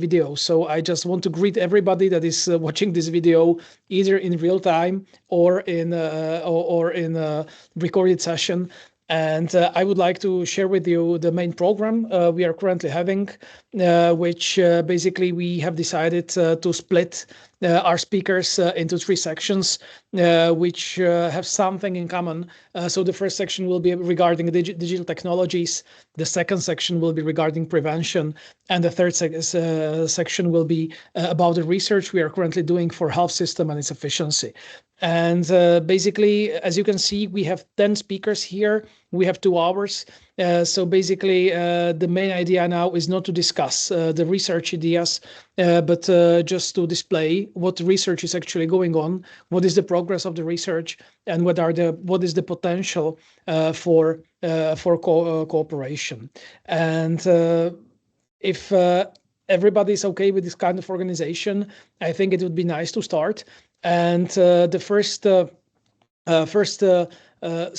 video. So I just want to greet everybody that is watching this video either in real time or in a recorded session. And I would like to share with you the main program we are currently having, which basically we have decided to split our speakers into 3 sections, which have something in common. So the first section will be regarding digital technologies. The second section will be regarding prevention. And the third section will be about the research we are currently doing for health system and its efficiency. And basically, as you can see, we have 10 speakers here. We have 2 hours. So basically, the main idea now is not to discuss the research ideas, but just to display what research is actually going on, what is the progress of the research, and what is the potential for cooperation. And if everybody is okay with this kind of organization, I think it would be nice to start. And the first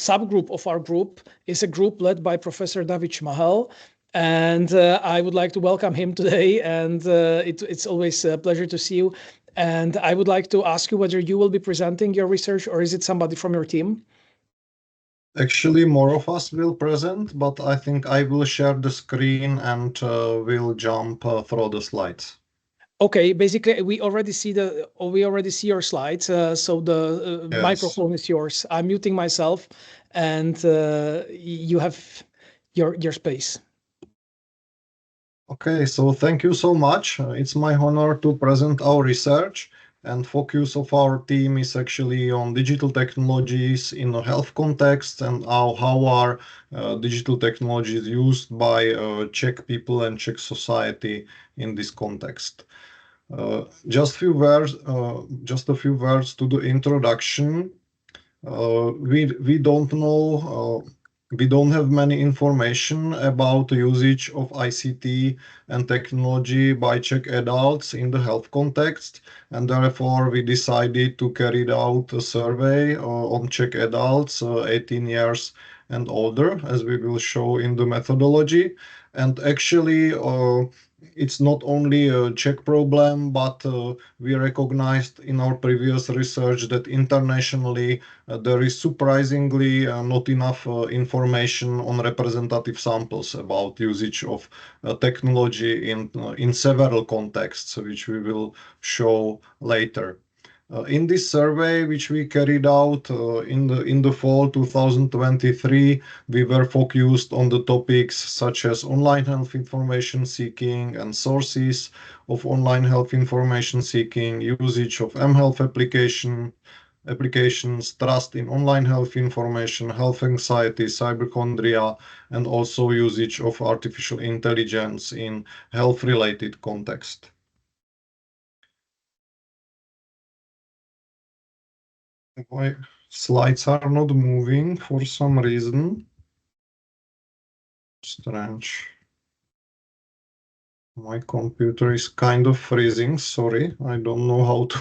subgroup of our group is a group led by Professor David Schmahel. And I would like to welcome him today. And it's always a pleasure to see you. And I would like to ask you whether you will be presenting your research or is it somebody from your team? Actually, more of us will present, but I think I will share the screen and we'll jump through the slides. Okay, basically we already see your slides, so the Yes. Microphone is yours. I'm muting myself, and you have your space. Okay, so thank you so much. It's my honor to present our research, and focus of our team is actually on digital technologies in a health context and how are digital technologies used by Czech people and Czech society in this context. Just a few words to the introduction. We don't know. We don't have many information about the usage of ICT and technology by Czech adults in the health context, and therefore we decided to carry out a survey on Czech adults 18 years and older, as we will show in the methodology. And actually, it's not only a Czech problem, but we recognized in our previous research that internationally there is surprisingly not enough information on representative samples about usage of technology in several contexts, which we will show later. In this survey, which we carried out in the fall 2023, we were focused on the topics such as online health information seeking and sources of online health information seeking, usage of mHealth applications, trust in online health information, health anxiety, cyberchondria, and also usage of artificial intelligence in health-related context. My slides are not moving for some reason. Strange. My computer is kind of freezing. Sorry, I don't know how to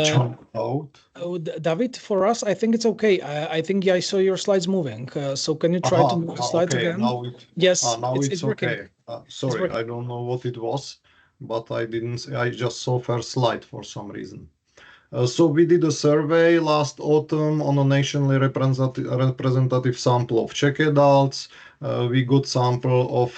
jump out. David, for us, I think it's okay. I think I saw your slides moving. So can you try to move the slides okay, again? Now it's working. Okay. Sorry, I don't know what it was, but I just saw first slide for some reason. So we did a survey last autumn on a nationally representative sample of Czech adults. We got sample of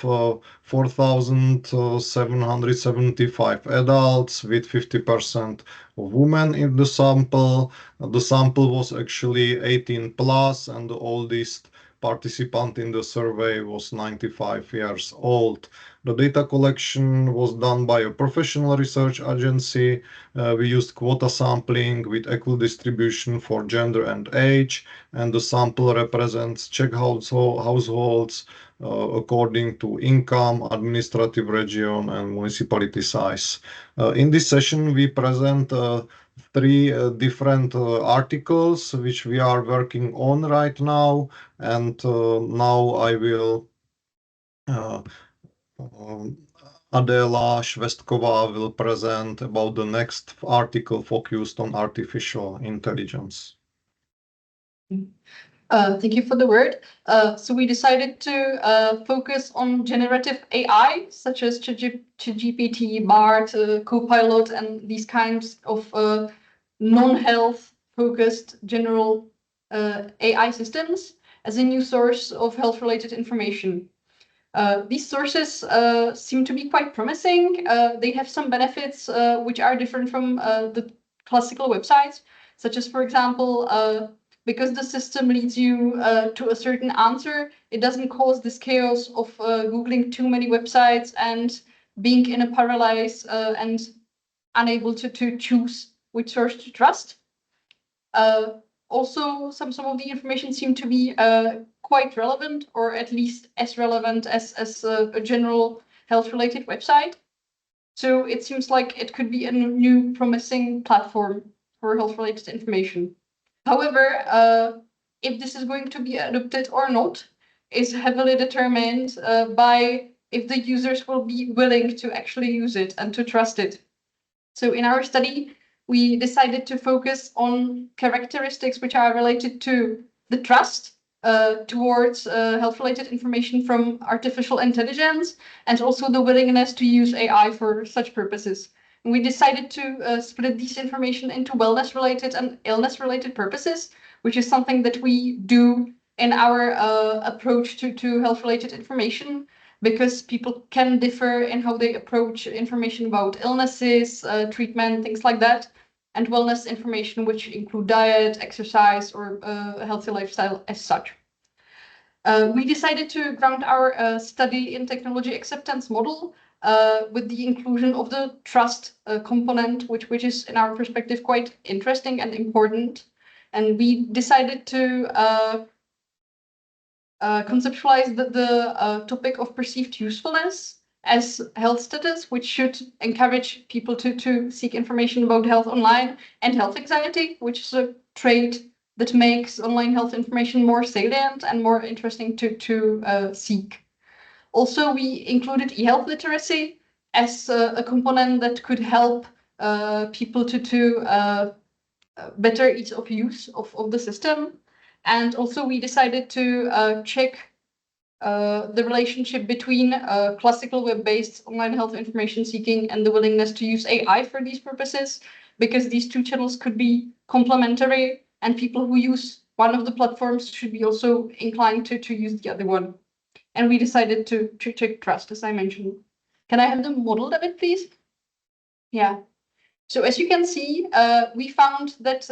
4,775 adults with 50% of women in the sample. The sample was actually 18 plus, and the oldest participant in the survey was 95 years old. The data collection was done by a professional research agency. We used quota sampling with equal distribution for gender and age, and the sample represents Czech households according to income, administrative region, and municipality size. In this session, we present 3 different articles which we are working on right now, and now I will Adela Švestkova will present about the next article focused on artificial intelligence. Thank you for the word. So we decided to focus on generative AI, such as ChatGPT, BART, Copilot, and these kinds of non-health focused general AI systems as a new source of health-related information. These sources seem to be quite promising. They have some benefits which are different from the classical websites, such as, for example, because the system leads you to a certain answer, it doesn't cause this chaos of Googling too many websites and being in a paralysis and unable to choose which source to trust. Also, some of the information seem to be quite relevant, or at least as relevant as a general health-related website. So it seems like it could be a new promising platform for health-related information. However, if this is going to be adopted or not is heavily determined by if the users will be willing to actually use it and to trust it. So in our study, we decided to focus on characteristics which are related to the trust towards health-related information from artificial intelligence, and also the willingness to use AI for such purposes. And we decided to split these information into wellness-related and illness-related purposes, which is something that we do in our approach to health-related information, because people can differ in how they approach information about illnesses, treatment, things like that, and wellness information, which include diet, exercise, or a healthy lifestyle as such. We decided to ground our study in technology acceptance model with the inclusion of the trust component, which is, in our perspective, quite interesting and important. And we decided to conceptualize the topic of perceived usefulness as health status, which should encourage people to seek information about health online, and health anxiety, which is a trait that makes online health information more salient and more interesting to seek. Also, we included e-health literacy as a component that could help people to better ease of use of the system. And also we decided to check the relationship between classical web-based online health information seeking and the willingness to use AI for these purposes, because these two channels could be complementary, and people who use one of the platforms should be also inclined to use the other one. And we decided to check trust, as I mentioned. Can I have the model, David, please? Yeah. So as you can see, we found that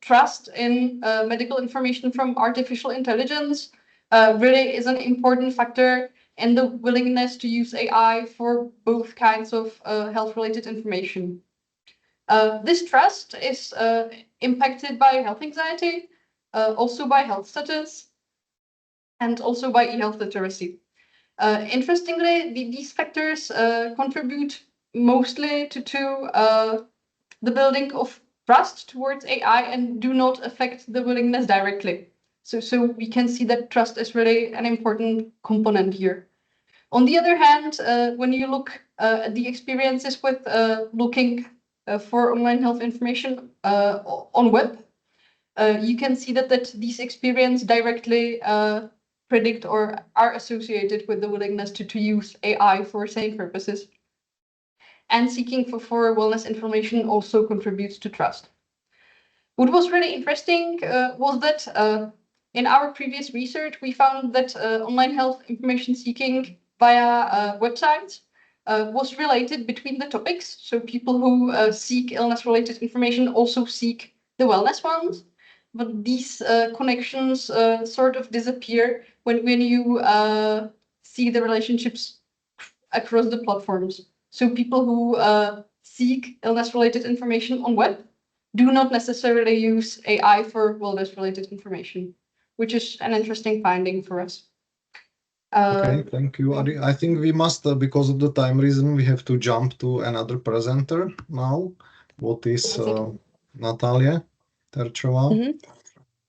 trust in medical information from artificial intelligence really is an important factor in the willingness to use AI for both kinds of health-related information. This trust is impacted by health anxiety, also by health status, and also by e-health literacy. Interestingly, these factors contribute mostly to the building of trust towards AI and do not affect the willingness directly. So we can see that trust is really an important component here. On the other hand, when you look at the experiences with looking for online health information on web, you can see that these experiences directly predict or are associated with the willingness to use AI for same purposes. And seeking for wellness information also contributes to trust. What was really interesting was that in our previous research, we found that online health information seeking via websites was related between the topics. So people who seek illness-related information also seek the wellness ones. But these connections sort of disappear when you see the relationships across the platforms. So people who seek illness-related information on web do not necessarily use AI for wellness-related information, which is an interesting finding for us. Okay, thank you, Adi. I think we must, because of the time reason, we have to jump to another presenter now. What is Natalia Terchova? Mm-hmm.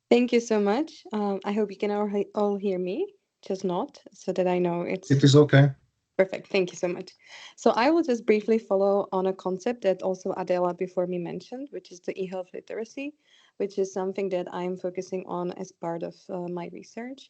Thank you so much. I hope you can all hear me, just not, so that I know it's... It is okay. Perfect. Thank you so much. So I will just briefly follow on a concept that also Adela before me mentioned, which is the e-health literacy. which is something that I'm focusing on as part of my research.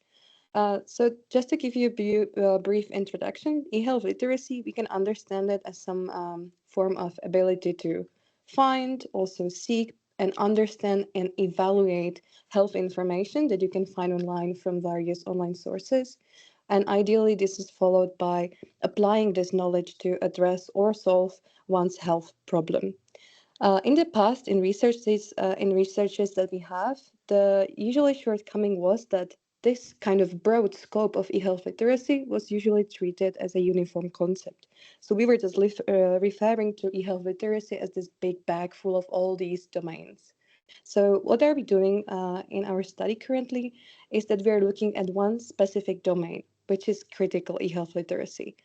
So just to give you a brief introduction, e-health literacy, we can understand it as some form of ability to find, also seek, and understand and evaluate health information that you can find online from various online sources. And ideally, this is followed by applying this knowledge to address or solve one's health problem. In the past, in researches that we have, the usually shortcoming was that this kind of broad scope of e-health literacy was usually treated as a uniform concept. So we were just referring to e-health literacy as this big bag full of all these domains. So what are we doing in our study currently is that we're looking at one specific domain, which is critical e-health literacy.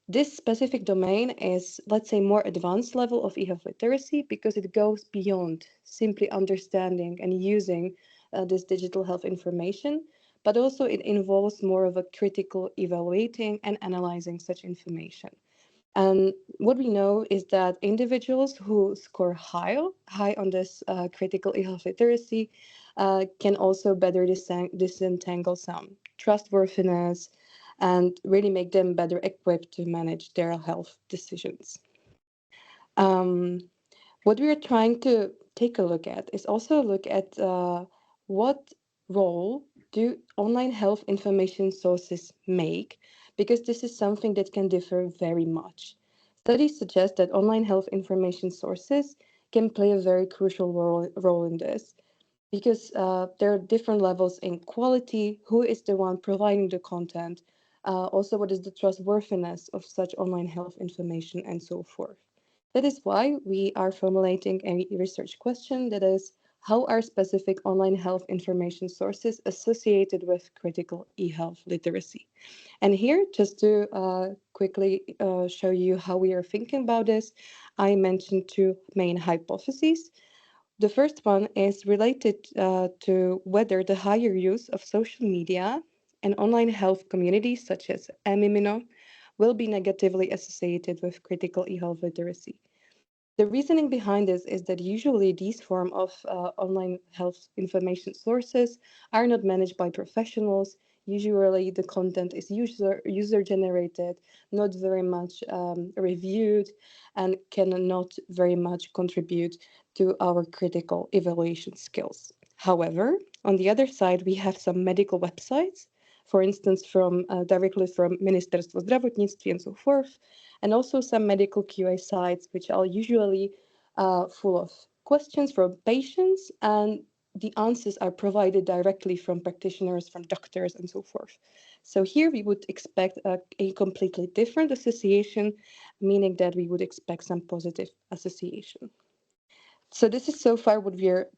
This specific domain is, let's say, more advanced level of e-health literacy because it goes beyond simply understanding and using this digital health information, but also it involves more of a critical evaluating and analyzing such information. And what we know is that individuals who score high on this critical e-health literacy can also better disentangle some trustworthiness and really make them better equipped to manage their health decisions. What we are trying to take a look at is also look at what role do online health information sources make, because this is something that can differ very much. Studies suggest that online health information sources can play a very crucial role in this, because there are different levels in quality, who is the one providing the content, also what is the trustworthiness of such online health information, and so forth. That is why we are formulating a research question, that is, how are specific online health information sources associated with critical e-health literacy? And here, just to quickly show you how we are thinking about this, I mentioned two main hypotheses. The first one is related to whether the higher use of social media and online health communities such as Emimino will be negatively associated with critical e-health literacy. The reasoning behind this is that usually these form of online health information sources are not managed by professionals. Usually the content is user generated, not very much reviewed, and cannot very much contribute to our critical evaluation skills. However, on the other side, we have some medical websites, for instance, directly from Ministerstvo zdravotnictví and so forth, and also some medical QA sites, which are usually full of questions from patients, and the answers are provided directly from practitioners, from doctors, and so forth. So here we would expect a completely different association, meaning that we would expect some positive association. So this is so far what we're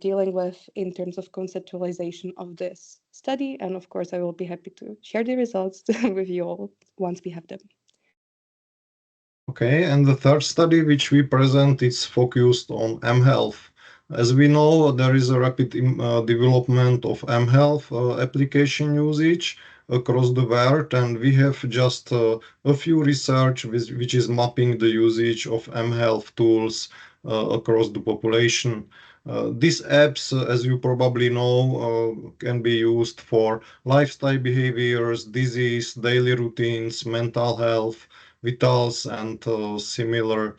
dealing with in terms of conceptualization of this study. And of course, I will be happy to share the results with you all once we have them. Okay, and the third study which we present is focused on mHealth. As we know, there is a rapid development of mHealth application usage across the world, and we have just a few research which is mapping the usage of mHealth tools across the population. These apps, as you probably know, can be used for lifestyle behaviors, disease, daily routines, mental health, vitals, and similar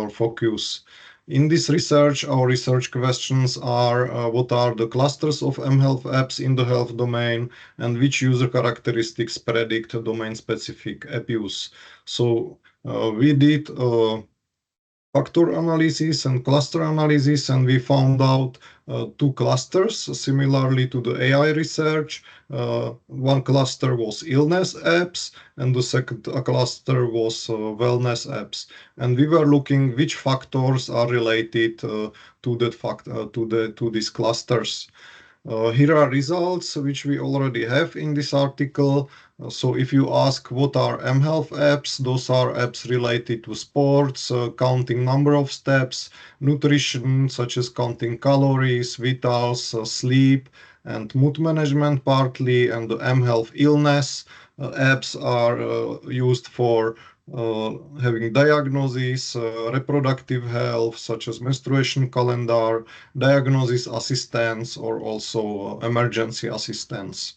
focus. In this research, our research questions are what are the clusters of mHealth apps in the health domain, and which user characteristics predict domain-specific app use. So we did factor analysis and cluster analysis, and we found out two clusters similarly to the AI research. One cluster was illness apps, and the second cluster was wellness apps. And we were looking which factors are related to these clusters. Here are results which we already have in this article. So if you ask what are mHealth apps, those are apps related to sports, counting number of steps, nutrition, such as counting calories, vitals, sleep, and mood management partly, and the mHealth illness apps are used for having diagnosis, reproductive health, such as menstruation calendar, diagnosis assistance, or also emergency assistance.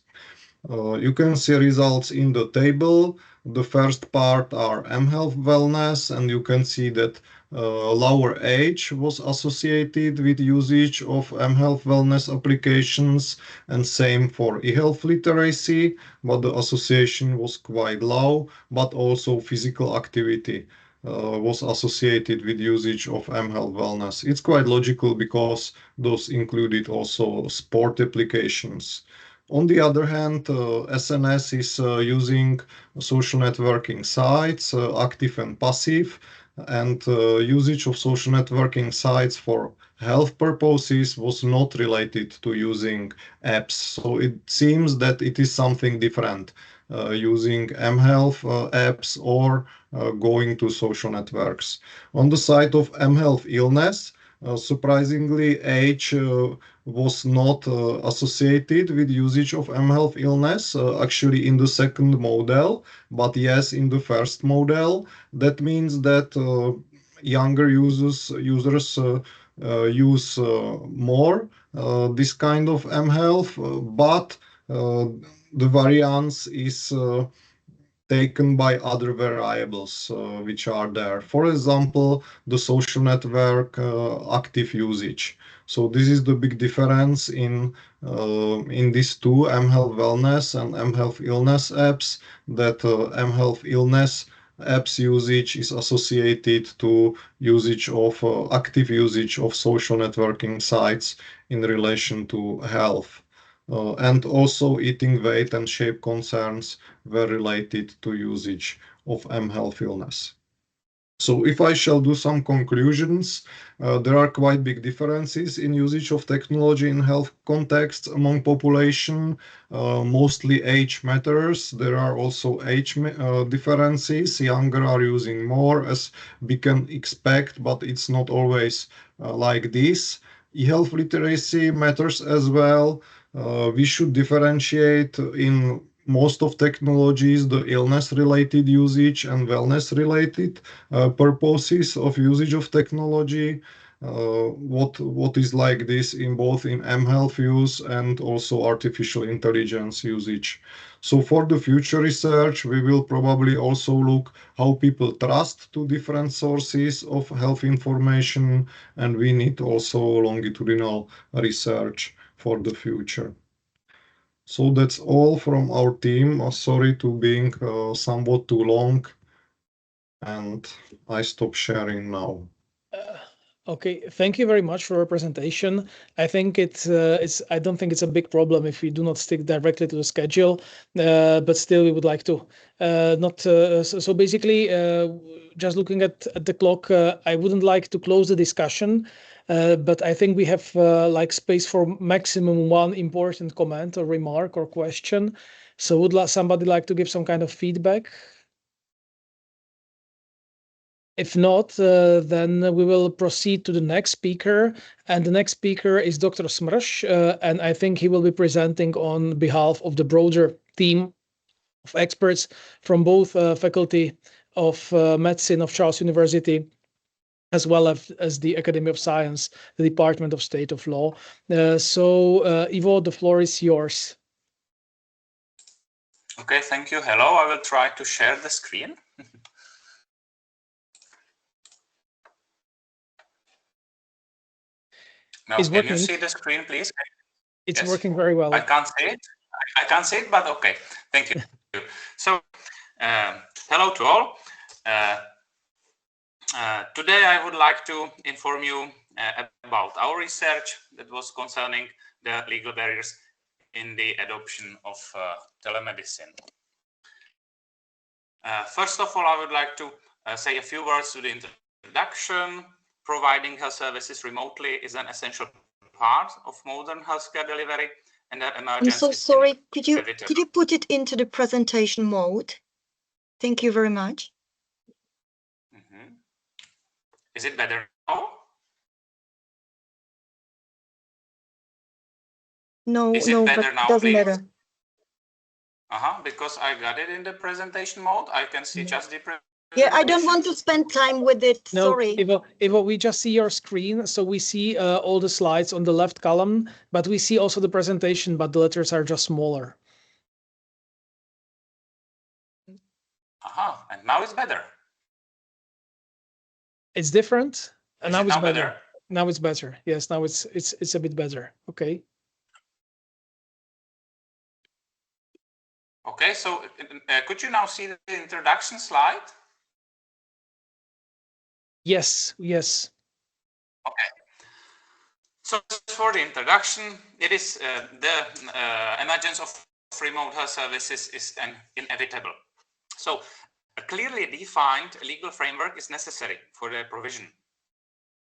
You can see results in the table. The first part are mHealth Wellness, and you can see that lower age was associated with usage of mHealth Wellness applications, and same for eHealth literacy, but the association was quite low, but also physical activity was associated with usage of mHealth Wellness. It's quite logical because those included also sport applications. On the other hand, SNS is using social networking sites, active and passive, and usage of social networking sites for health purposes was not related to using apps. So it seems that it is something different, using mHealth apps or going to social networks. On the side of mHealth illness, surprisingly, age was not associated with usage of mHealth illness, actually in the second model, but yes, in the first model. That means that younger users use more this kind of mHealth, but the variance is taken by other variables which are there. For example, the social network active usage. So this is the big difference in these two, mHealth Wellness and mHealth Illness apps, that mHealth Illness apps usage is associated to usage of active usage of social networking sites in relation to health. And also eating weight and shape concerns were related to usage of mHealth illness. So if I shall do some conclusions, there are quite big differences in usage of technology in health contexts among population. Mostly age matters. There are also age differences. Younger are using more, as we can expect, but it's not always like this. E-health literacy matters as well. We should differentiate in most of technologies the illness-related usage and wellness-related purposes of usage of technology. What is like this in both in mHealth use and also artificial intelligence usage. So for the future research, we will probably also look how people trust to different sources of health information, and we need also longitudinal research for the future. So that's all from our team. Sorry to being somewhat too long, and I stop sharing now. Okay, thank you very much for your presentation. I think I don't think it's a big problem if we do not stick directly to the schedule, but still we would like to so basically, just looking at the clock, I wouldn't like to close the discussion, but I think we have like space for maximum one important comment or remark or question. So would somebody like to give some kind of feedback? If not, then we will proceed to the next speaker, and the next speaker is Dr. Smrš, and I think he will be presenting on behalf of the broader team of experts from both Faculty of Medicine of Charles University, as well as the Academy of Science, the Department of State of Law. So, Ivo, the floor is yours. Okay, thank you. Hello, I will try to share the screen. Now, can you see the screen, please? It's working very well. I can't see it. I can't see it, but okay. Thank you. So, hello to all. Today, I would like to inform you about our research that was concerning the legal barriers in the adoption of telemedicine. First of all, I would like to say a few words to the introduction. Providing health services remotely is an essential part of modern healthcare delivery, and that emergency. I'm so sorry. Could you put it into the presentation mode? Thank you very much. Mm-hmm. Is it better now? No, is it better but now, doesn't please? matter. Because I got it in the presentation mode. I can see just the Yeah, I don't want to spend time with it. No, Sorry. Ivo, we just see your screen. So we see all the slides on the left column, but we see also the presentation, but the letters are just smaller. Aha, and now it's better. It's different. And Is now it it's now better. Now it's better. Yes, now it's a bit better. Okay. Okay, so could you now see the introduction slide? Yes, yes. Okay. So for the introduction, it is the emergence of remote health services is inevitable. So a clearly defined legal framework is necessary for their provision.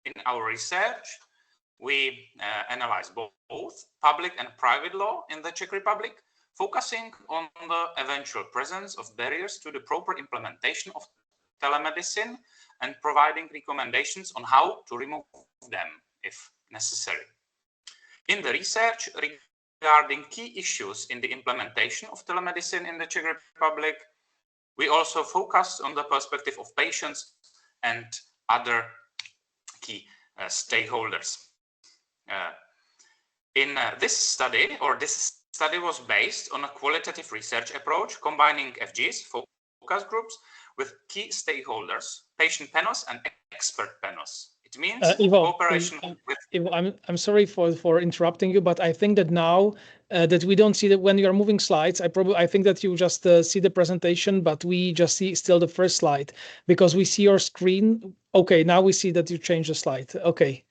In our research, we analyze both public and private law in the Czech Republic, focusing on the eventual presence of barriers to the proper implementation of telemedicine and providing recommendations on how to remove them if necessary. In the research regarding key issues in the implementation of telemedicine in the Czech Republic, we also focus on the perspective of patients and other key stakeholders. This study was based on a qualitative research approach combining FGs, focus groups, with key stakeholders, patient panels and expert panels. It means Ivo, cooperation with... Ivo, I'm sorry for interrupting you, but I think that now that we don't see that when you are moving slides, I think that you just see the presentation, but we just see still the first slide because we see your screen. Okay, now we see that you changed the slide. Okay.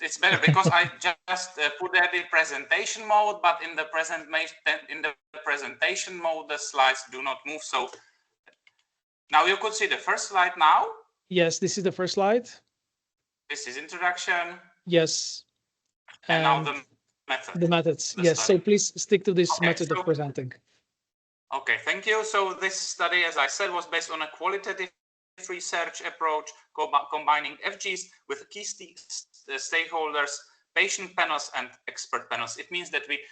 It's better because I just put that in presentation mode, but in the presentation mode, the slides do not move. So now you could see the first slide now. Yes, this is the first slide. This is introduction. Yes. And now the method. The methods. Yes. Study. So please stick to this method of presenting. Okay, thank you. So this study, as I said, was based on a qualitative research approach combining FGs with key stakeholders, patient panels and expert panels. It means that we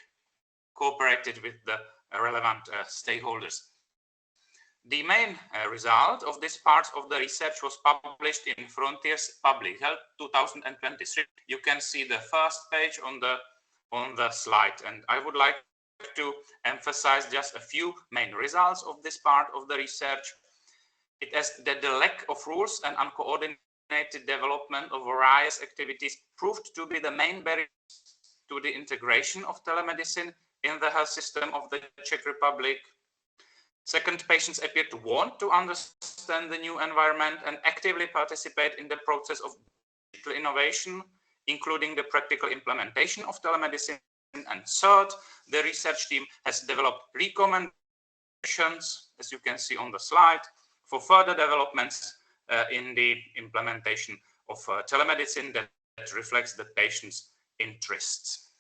cooperated with the relevant stakeholders. The main result of this part of the research was published in Frontiers Public Health 2023. You can see the first page on the slide, and I would like to emphasize just a few main results of this part of the research. It is that the lack of rules and uncoordinated development of various activities proved to be the main barrier to the integration of telemedicine in the health system of the Czech Republic. Second, patients appear to want to understand the new environment and actively participate in the process of digital innovation, including the practical implementation of telemedicine. And third, the research team has developed recommendations, as you can see on the slide, for further developments in the implementation of telemedicine that reflects the patient's interests.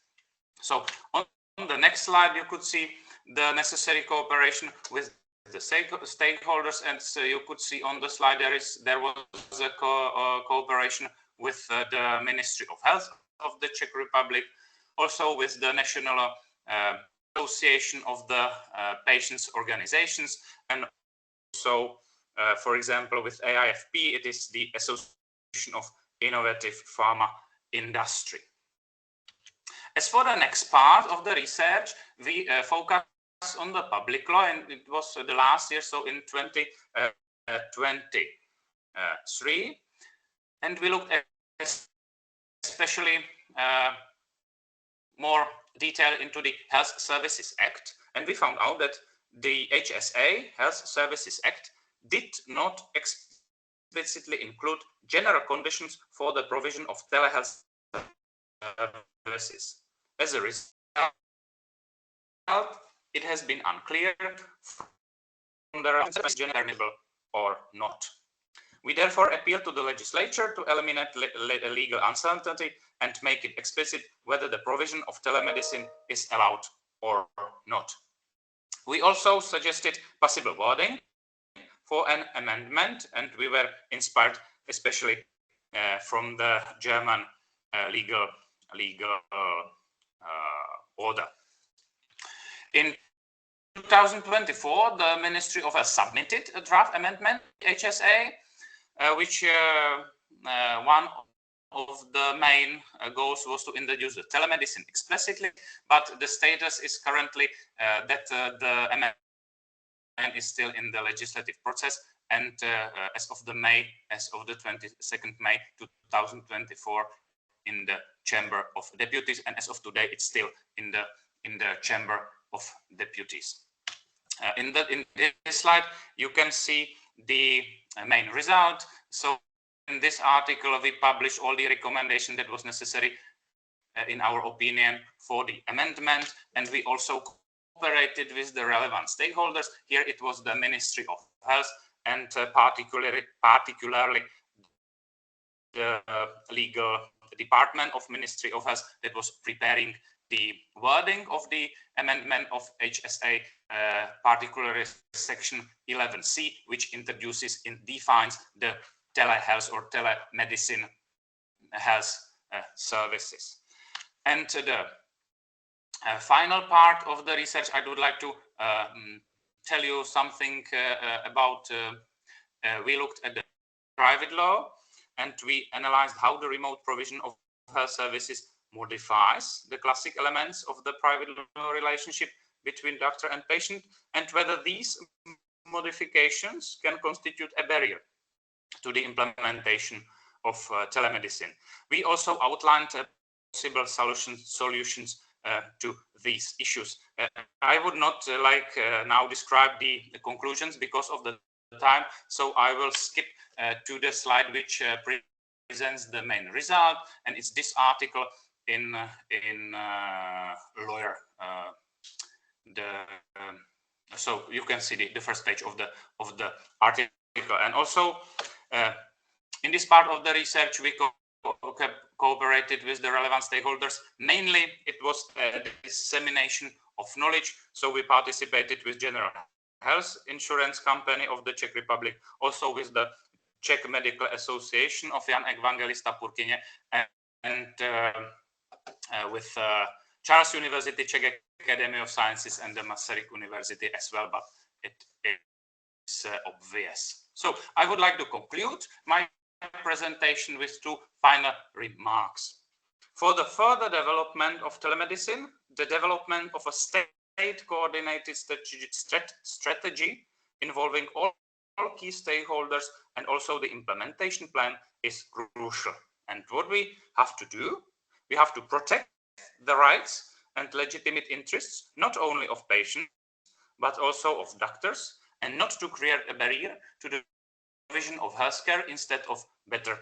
So on the next slide, you could see the necessary cooperation with the stakeholders, and so you could see on the slide there was a cooperation with the Ministry of Health of the Czech Republic, also with the National Association of the Patients' Organizations, and also, for example, with AIFP, it is the Association of Innovative Pharma Industry. As for the next part of the research, we focus on the public law, and it was the last year, so in 2023, and we looked at especially more detail into the Health Services Act, and we found out that the HSA, Health Services Act, did not explicitly include general conditions for the provision of telehealth services. As a result, it has been unclear whether it is general or not. We therefore appeal to the legislature to eliminate legal uncertainty and make it explicit whether the provision of telemedicine is allowed or not. We also suggested possible wording for an amendment, and we were inspired especially from the German legal order. In 2024, the Ministry of Health submitted a draft amendment, HSA, which one of the main goals was to introduce the telemedicine explicitly, but the status is currently that the amendment is still in the legislative process, and as of the 22nd May 2024 in the Chamber of Deputies, and as of today it's still in the Chamber of Deputies. In this slide you can see the main result. So in this article we publish all the recommendation that was necessary in our opinion for the amendment, and we also cooperated with the relevant stakeholders. Here it was the Ministry of Health and particularly the legal department of Ministry of Health that was preparing the wording of the amendment of HSA, particularly section 11C, which introduces and defines the telehealth or telemedicine health services. And the final part of the research, I would like to tell you something about, we looked at the private law and we analyzed how the remote provision of health services modifies the classic elements of the private law relationship between doctor and patient, and whether these modifications can constitute a barrier to the implementation of telemedicine. We also outlined possible solutions to these issues. I would not now describe the conclusions because of the time, so I will skip to the slide which presents the main result, and it's this article in Lawyer. So you can see the first page of the article, and also in this part of the research we cooperated with the relevant stakeholders. Mainly it was a dissemination of knowledge, so we participated with General Health Insurance Company of the Czech Republic, also with the Czech Medical Association of Jan Evangelista Purkyně, and with Charles University, Czech Academy of Sciences, and the Masaryk University as well, but it is obvious. So I would like to conclude my presentation with two final remarks. For the further development of telemedicine, the development of a state-coordinated strategy involving all key stakeholders and also the implementation plan is crucial. And what we have to do, we have to protect the rights and legitimate interests, not only of patients, but also of doctors, and not to create a barrier to the provision of healthcare instead of better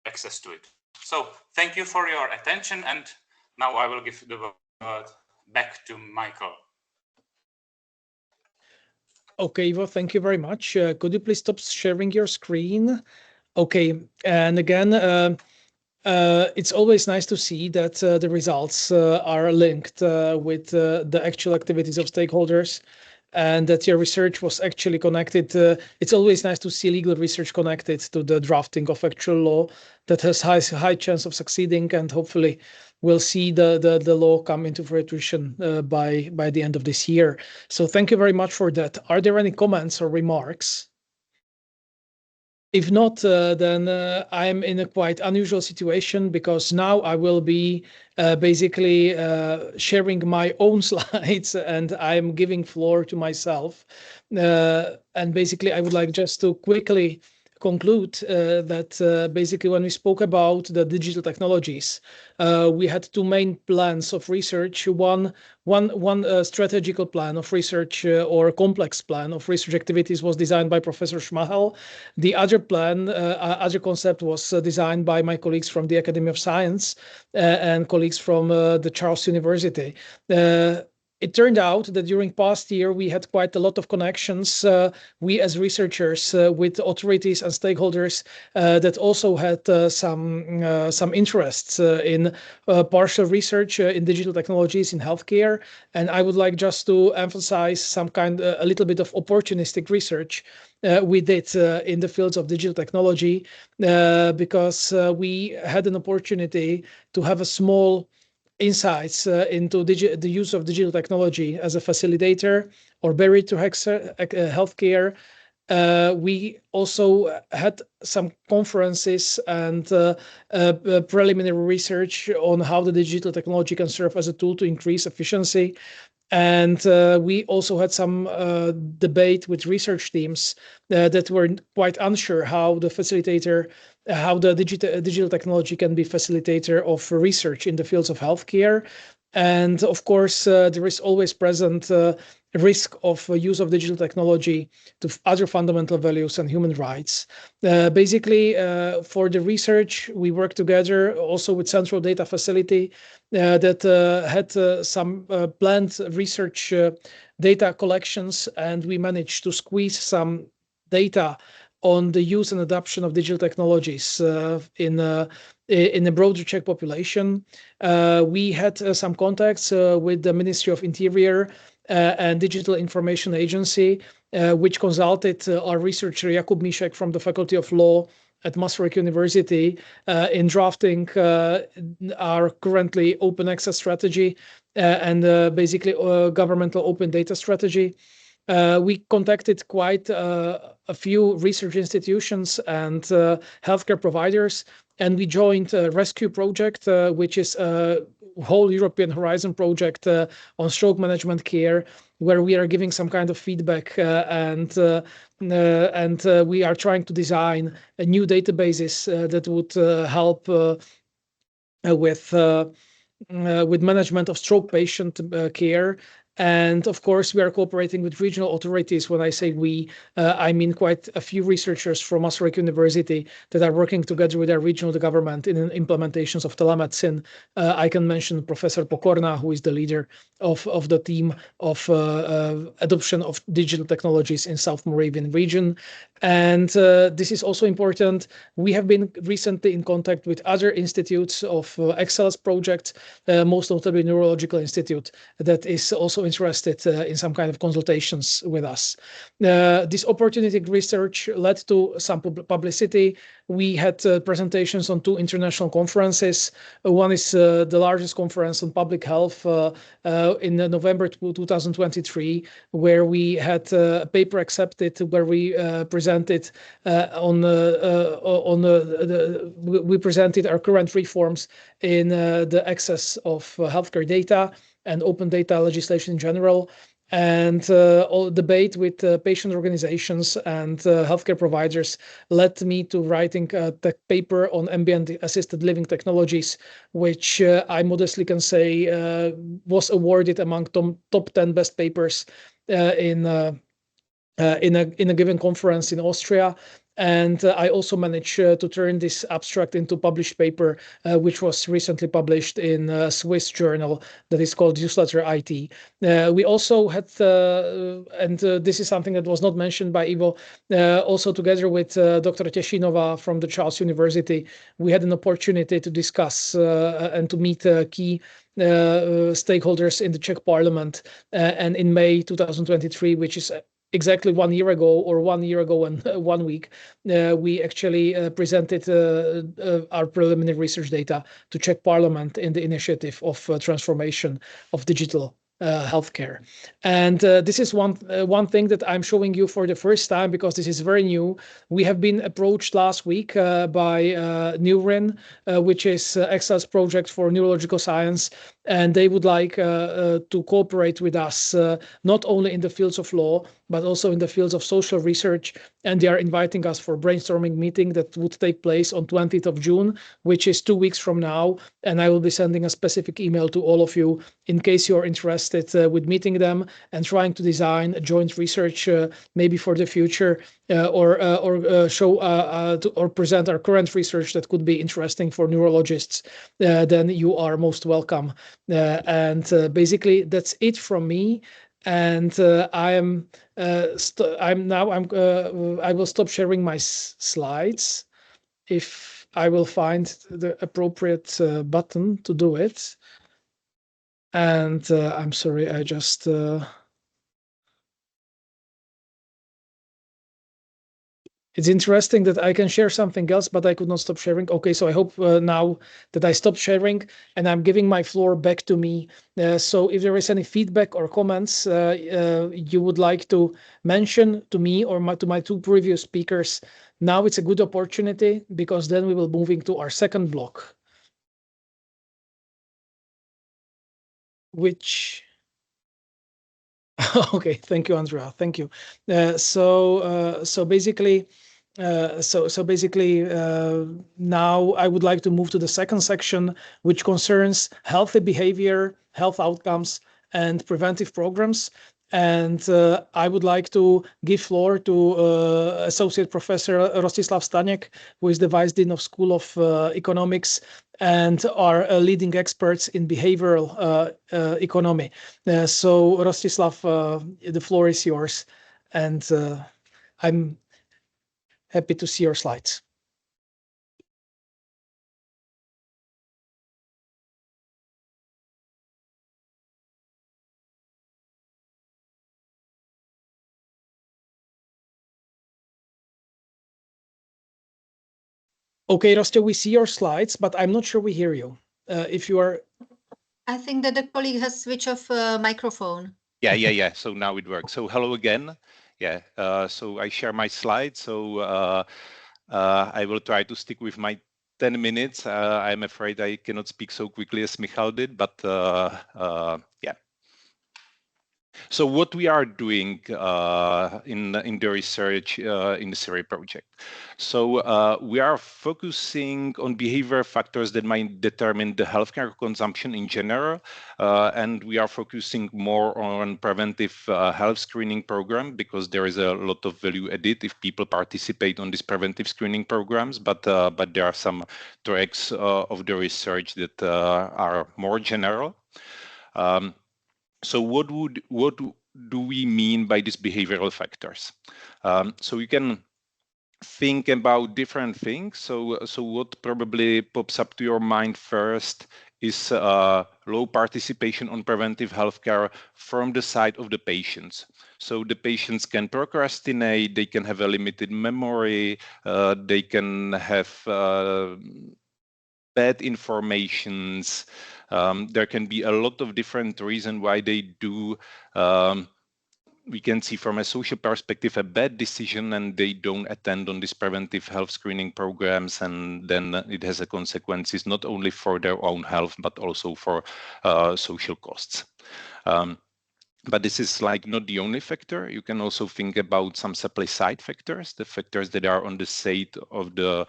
access to it. So thank you for your attention, and now I will give the word back to Michael. Okay, Ivo, thank you very much. Could you please stop sharing your screen? Okay, and again, it's always nice to see that the results are linked with the actual activities of stakeholders, and that your research was actually connected. It's always nice to see legal research connected to the drafting of actual law that has high chance of succeeding, and hopefully we'll see the law come into fruition by the end of this year. So thank you very much for that. Are there any comments or remarks? If not, then I'm in a quite unusual situation, because now I will be basically sharing my own slides, and I'm giving floor to myself. And basically, I would like just to quickly conclude that basically when we spoke about the digital technologies, we had two main plans of research. One strategical plan of research or complex plan of research activities was designed by Professor Schmahel. The other plan, other concept was designed by my colleagues from the Academy of Science and colleagues from the Charles University. It turned out that during past year, we had quite a lot of connections, we as researchers, with authorities and stakeholders that also had some interests in partial research in digital technologies in healthcare. And I would like just to emphasize a little bit of opportunistic research we did in the fields of digital technology, because we had an opportunity to have a small insights into the use of digital technology as a facilitator or barrier to healthcare. We also had some conferences and preliminary research on how the digital technology can serve as a tool to increase efficiency. And we also had some debate with research teams that were quite unsure how the digital technology can be facilitator of research in the fields of healthcare. And of course, there is always present risk of use of digital technology to other fundamental values and human rights. Basically, for the research, we work together also with Central Data Facility that had some planned research data collections, and we managed to squeeze some data on the use and adoption of digital technologies in the broader Czech population. We had some contacts with the Ministry of Interior and Digital Information Agency, which consulted our researcher Jakub Míšek from the Faculty of Law at Masaryk University in drafting our currently open access strategy and basically governmental open data strategy. We contacted quite a few research institutions and healthcare providers, and we joined a rescue project, which is a whole European Horizon project on stroke management care, where we are giving some kind of feedback and we are trying to design a new databases that would help with management of stroke patient care. And of course, we are cooperating with regional authorities. When I say we, I mean quite a few researchers from Masaryk University that are working together with our regional government in implementations of telemedicine. I can mention Professor Pokorna, who is the leader of the team of adoption of digital technologies in South Moravian region. And this is also important. We have been recently in contact with other institutes of excellence projects, most notably Neurological Institute, that is also interested in some kind of consultations with us. This opportunistic research led to some publicity. We had presentations on 2 international conferences. One is the largest conference on public health in November 2023, where we had a paper accepted where we presented we presented our current reforms in the access of healthcare data and open data legislation in general. And all debate with patient organizations and healthcare providers led me to writing the paper on ambient assisted living technologies, which I modestly can say was awarded among top 10 best papers in a given conference in Austria. And I also managed to turn this abstract into published paper, which was recently published in a Swiss journal that is called Newsletter IT. We also had, and this is something that was not mentioned by Ivo, also together with Dr. Těšínová from the Charles University, we had an opportunity to discuss and to meet key stakeholders in the Czech Parliament. And in May 2023, which is exactly 1 year ago, or 1 year ago and 1 week, we actually presented our preliminary research data to Czech Parliament in the initiative of transformation of digital healthcare. And this is one thing that I'm showing you for the first time, because this is very new. We have been approached last week by NEURIN, which is excellence project for neurological science, and they would like to cooperate with us, not only in the fields of law, but also in the fields of social research. And they are inviting us for a brainstorming meeting that would take place on 20th of June, which is 2 weeks from now. And I will be sending a specific email to all of you in case you're interested with meeting them and trying to design a joint research, maybe for the future, or show or present our current research that could be interesting for neurologists. Then you are most welcome. And basically that's it from me. And I will stop sharing my slides if I will find the appropriate button to do it. And I'm sorry, I just It's interesting that I can share something else, but I could not stop sharing. Okay, so I hope now that I stopped sharing and I'm giving my floor back to me. So if there is any feedback or comments you would like to mention to me or to my two previous speakers, now it's a good opportunity, because then we will move into our second block, which... Okay, thank you, Andrea. Thank you. So basically, now I would like to move to the second section, which concerns healthy behavior, health outcomes, and preventive programs. And I would like to give floor to Associate Professor Rostislav Staněk, who is the Vice Dean of School of Economics and are leading experts in behavioral economy. So Rostislav, the floor is yours, and I'm happy to see your slides. Okay, Rostě, we see your slides, but I'm not sure we hear you. If you are... I think that the colleague has switched off microphone. Yeah. So now it works. So hello again. Yeah. So I share my slides. So I will try to stick with my 10 minutes. I'm afraid I cannot speak so quickly as Michal did, but yeah. So what we are doing in the research in the SYRI project. So we are focusing on behavior factors that might determine the healthcare consumption in general, and we are focusing more on preventive health screening program, because there is a lot of value added if people participate on these preventive screening programs. But there are some tracks of the research that are more general. So what do we mean by these behavioral factors? So you can think about different things. So what probably pops up to your mind first is low participation on preventive healthcare from the side of the patients. So the patients can procrastinate, they can have a limited memory, they can have bad informations. There can be a lot of different reasons why they do. We can see from a social perspective a bad decision, and they don't attend on these preventive health screening programs, and then it has a consequences not only for their own health but also for social costs. But this is like not the only factor. You can also think about some supply side factors, the factors that are on the side of the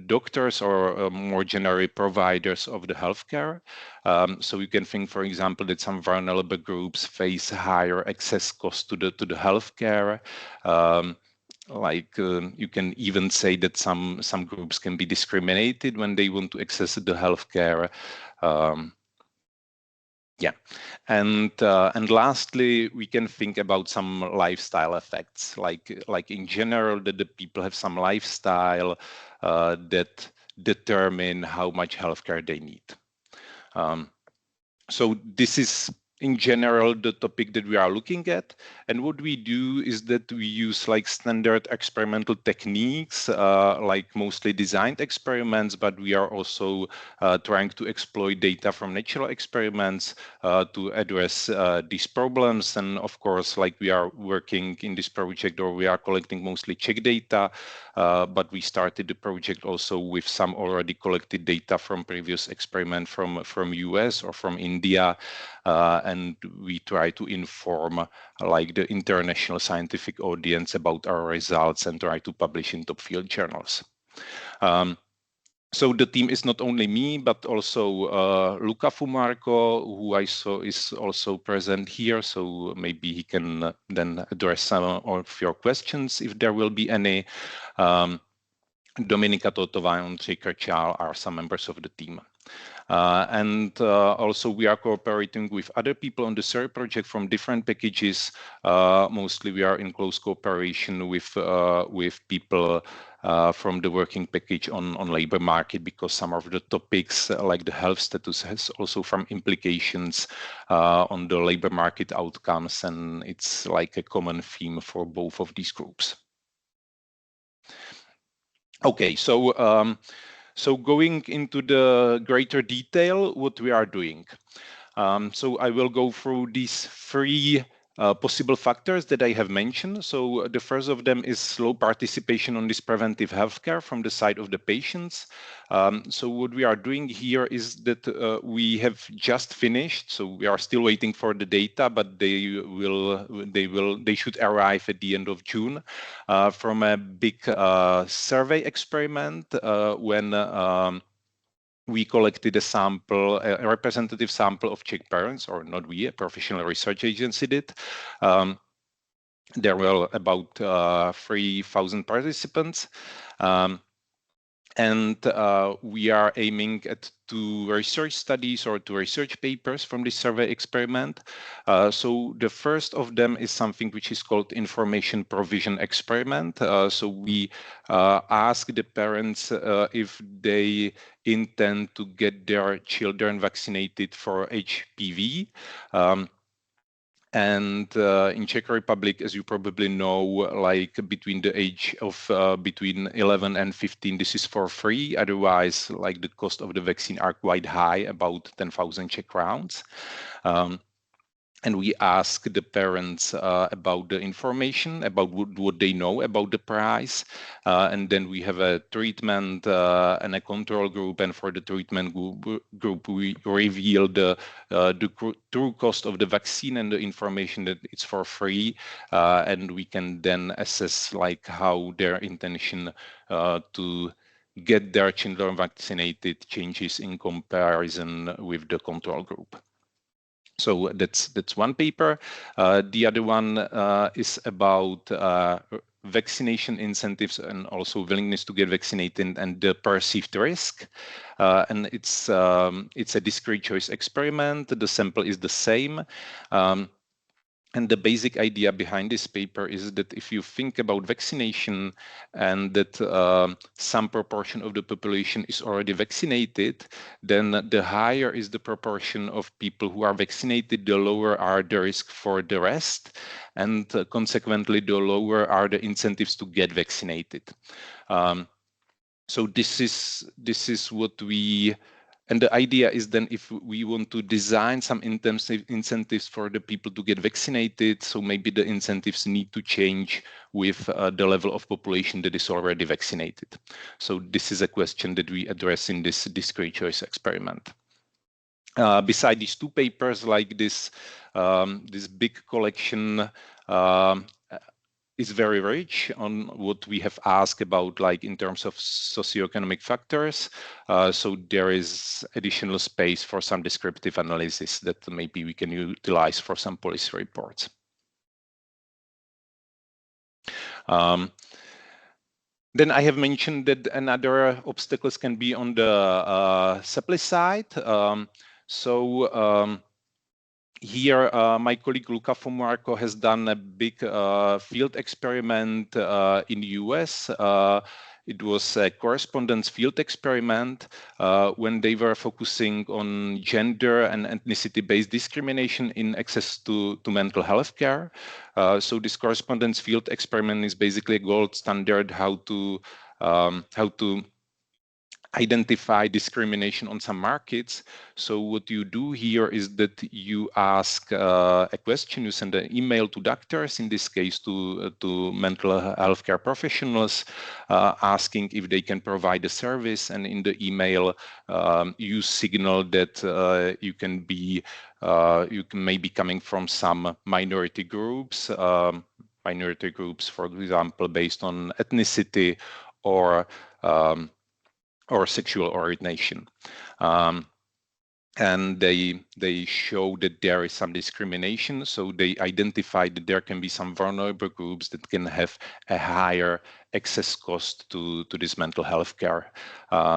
doctors or more generally providers of the healthcare. So you can think, for example, that some vulnerable groups face higher access costs to the healthcare. You can even say that some groups can be discriminated when they want to access the healthcare. Yeah, and lastly, we can think about some lifestyle effects, like in general, that the people have some lifestyle that determine how much healthcare they need. So this is in general the topic that we are looking at, and what we do is that we use like standard experimental techniques, like mostly designed experiments, but we are also trying to exploit data from natural experiments to address these problems. And of course, like we are working in this project, or we are collecting mostly Czech data, but we started the project also with some already collected data from previous experiment from US or from India. And we try to inform like the international scientific audience about our results and try to publish in top field journals. So the team is not only me, but also Luca Fumarco, who I saw is also present here. So maybe he can then address some of your questions if there will be any. Dominika Totová and Ondřej Krčál are some members of the team. And also we are cooperating with other people on the SYRI project from different packages. Mostly we are in close cooperation with people from the working package on labor market, because some of the topics like the health status has also some implications on the labor market outcomes, and it's like a common theme for both of these groups. Okay, so so going into the greater detail, what we are doing. So I will go through these three possible factors that I have mentioned. So the first of them is low participation on this preventive healthcare from the side of the patients. So what we are doing here is that we have just finished. So we are still waiting for the data, but they should arrive at the end of June from a big survey experiment when we collected a sample, a representative sample of Czech parents, or not we, a professional research agency did. There were about 3,000 participants. And we are aiming at 2 research studies or 2 research papers from this survey experiment. So the first of them is something which is called information provision experiment. So we ask the parents if they intend to get their children vaccinated for HPV. And in Czech Republic, as you probably know, like between the age of between 11 and 15, this is for free. Otherwise, like the cost of the vaccine are quite high, about 10,000 Czech crowns. And we ask the parents about the information, about what they know about the price. And then we have a treatment and a control group. And for the treatment group, we reveal the true cost of the vaccine and the information that it's for free. And we can then assess like how their intention to get their children vaccinated changes in comparison with the control group. So that's one paper. The other one is about vaccination incentives and also willingness to get vaccinated and the perceived risk. And it's a discrete choice experiment. The sample is the same. And the basic idea behind this paper is that if you think about vaccination and that some proportion of the population is already vaccinated, then the higher is the proportion of people who are vaccinated, the lower are the risk for the rest. And consequently, the lower are the incentives to get vaccinated. So this is what we... And the idea is then if we want to design some incentives for the people to get vaccinated, so maybe the incentives need to change with the level of population that is already vaccinated. So this is a question that we address in this discrete choice experiment. Beside these 2 papers, like this big collection is very rich on what we have asked about, like in terms of socioeconomic factors. So there is additional space for some descriptive analysis that maybe we can utilize for some policy reports. Then I have mentioned that another obstacles can be on the supply side. Here, my colleague Luca Fomarco has done a big field experiment in the US. It was a correspondence field experiment when they were focusing on gender and ethnicity-based discrimination in access to mental health care. So this correspondence field experiment is basically a gold standard how to identify discrimination on some markets. So what you do here is that you ask a question, you send an email to doctors, in this case to mental health care professionals, asking if they can provide a service, and in the email you signal that you can be maybe coming from some minority groups, for example, based on ethnicity or sexual orientation. And they show that there is some discrimination. So they identified that there can be some vulnerable groups that can have a higher excess cost to this mental health care.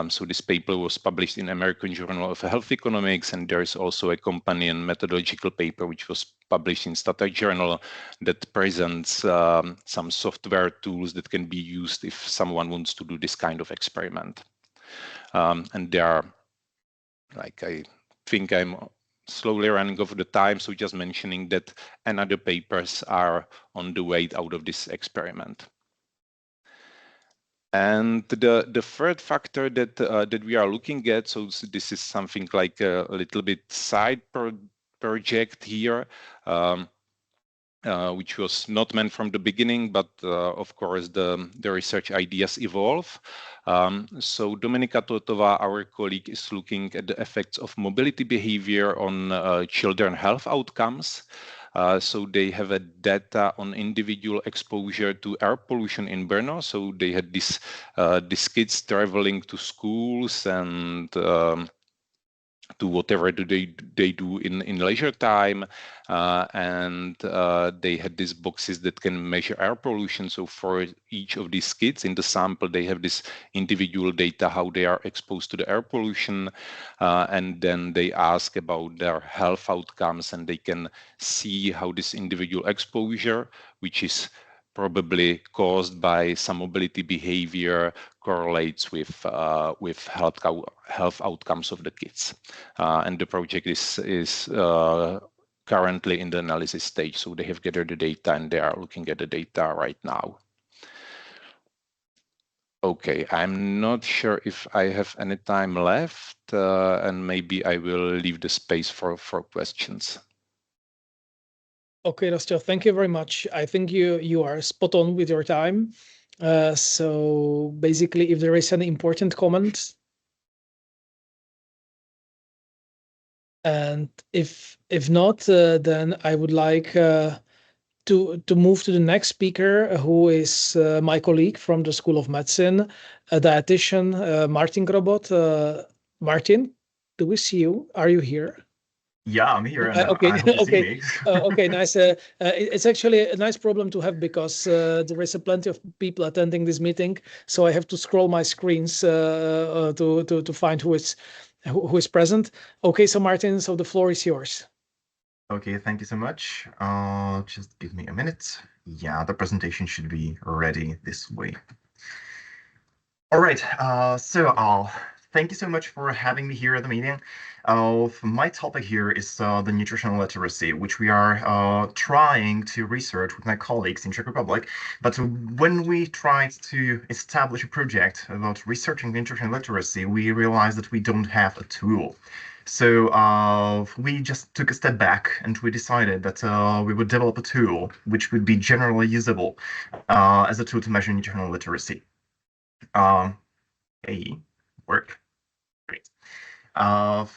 So this paper was published in American Journal of Health Economics, and there is also a companion methodological paper which was published in Stata Journal that presents some software tools that can be used if someone wants to do this kind of experiment. And there are, like, I think I'm slowly running over the time, so just mentioning that another papers are on the way out of this experiment. And the third factor that that we are looking at, so this is something like a little bit side project here, which was not meant from the beginning, but of course the research ideas evolve. So Dominika Totova, our colleague, is looking at the effects of mobility behavior on children health outcomes. So they have a data on individual exposure to air pollution in Brno. So they had these kids traveling to schools and to whatever they do in leisure time, and they had these boxes that can measure air pollution. So for each of these kids in the sample, they have this individual data how they are exposed to the air pollution, and then they ask about their health outcomes, and they can see how this individual exposure, which is probably caused by some mobility behavior, correlates with health outcomes of the kids. And the project is currently in the analysis stage. So they have gathered the data and they are looking at the data right now. Okay, I'm not sure if I have any time left, and maybe I will leave the space for questions. Okay, Rostyo, thank you very much. I think you are spot on with your time. So basically, if there is any important comment, and if not, then I would like to move to the next speaker, who is my colleague from the School of Medicine, a dietitian, Martin Grobot. Martin, do we see you? Are you here? Yeah, I'm here. And okay, I hope you see me. Okay, nice. It's actually a nice problem to have because there is plenty of people attending this meeting, so I have to scroll my screens to find who is present. Okay, so Martin, so the floor is yours. Okay, thank you so much. Just give me a minute. Yeah, the presentation should be ready this way. All right. Thank you so much for having me here at the meeting. My topic here is the nutritional literacy, which we are trying to research with my colleagues in Czech Republic. But when we tried to establish a project about researching nutritional literacy, we realized that we don't have a tool. So we just took a step back and we decided that we would develop a tool which would be generally usable as a tool to measure nutritional literacy. Work. Great.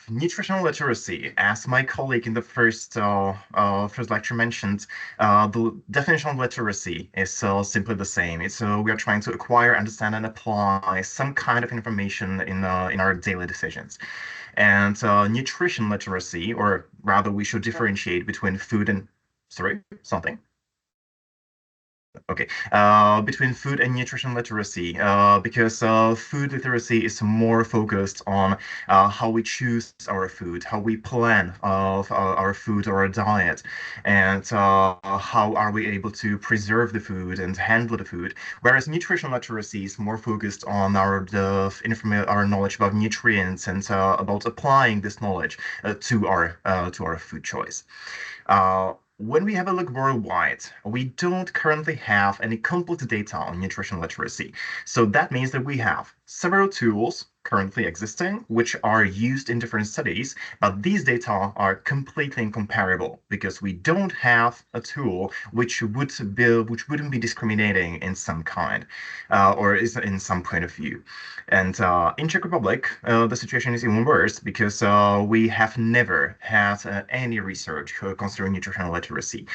Nutritional literacy, as my colleague in the first lecture mentioned, the definition of literacy is simply the same. It's we are trying to acquire, understand, and apply some kind of information in our daily decisions. And nutrition literacy, or rather, we should differentiate between food and between food and nutrition literacy, because food literacy is more focused on how we choose our food, how we plan our food or our diet, and how are we able to preserve the food and handle the food. Whereas nutrition literacy is more focused on our knowledge about nutrients and about applying this knowledge to our food choice. When we have a look worldwide, we don't currently have any complete data on nutrition literacy. So that means that we have several tools currently existing, which are used in different studies, but these data are completely incomparable because we don't have a tool which wouldn't be discriminating in some kind or is in some point of view. And in Czech Republic, the situation is even worse because we have never had any research concerning nutritional literacy.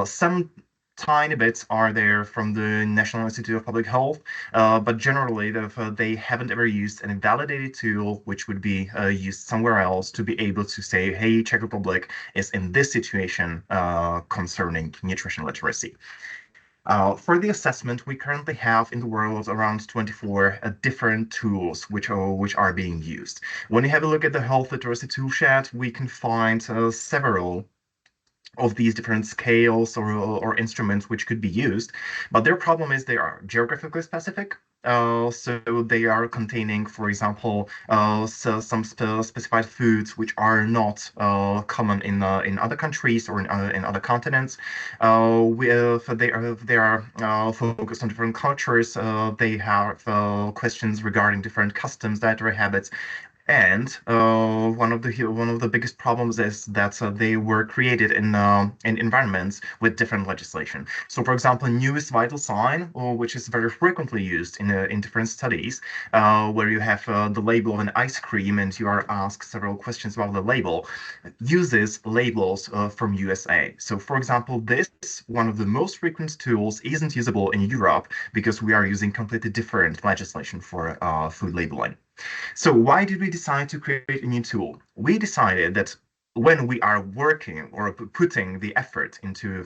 Some tiny bits are there from the National Institute of Public Health, but generally they haven't ever used an invalidated tool which would be used somewhere else to be able to say, hey, Czech Republic is in this situation concerning nutrition literacy. For the assessment, we currently have in the world around 24 different tools which are being used. When you have a look at the health literacy toolshed, we can find several of these different scales or instruments which could be used, but their problem is they are geographically specific. So they are containing, for example, some specified foods which are not common in other countries or in other continents. They are focused on different cultures. They have questions regarding different customs, dietary habits. And one of the biggest problems is that they were created in environments with different legislation. So, for example, newest vital sign, which is very frequently used in different studies, where you have the label of an ice cream and you are asked several questions about the label, uses labels from USA. So, for example, this one of the most frequent tools isn't usable in Europe because we are using completely different legislation for food labeling. So why did we decide to create a new tool? We decided that when we are working or putting the effort into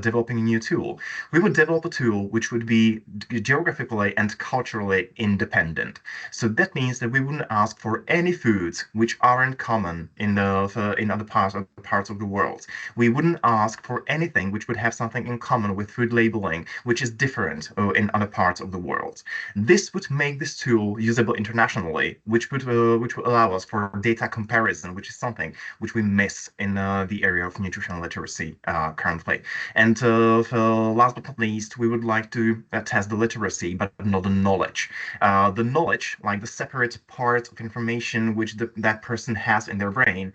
developing a new tool, we would develop a tool which would be geographically and culturally independent. So that means that we wouldn't ask for any foods which aren't common in other parts of the world. We wouldn't ask for anything which would have something in common with food labeling, which is different in other parts of the world. This would make this tool usable internationally, which would allow us for data comparison, which is something which we miss in the area of nutritional literacy currently. And last but not least, we would like to test the literacy, but not the knowledge. The knowledge, like the separate part of information which that person has in their brain,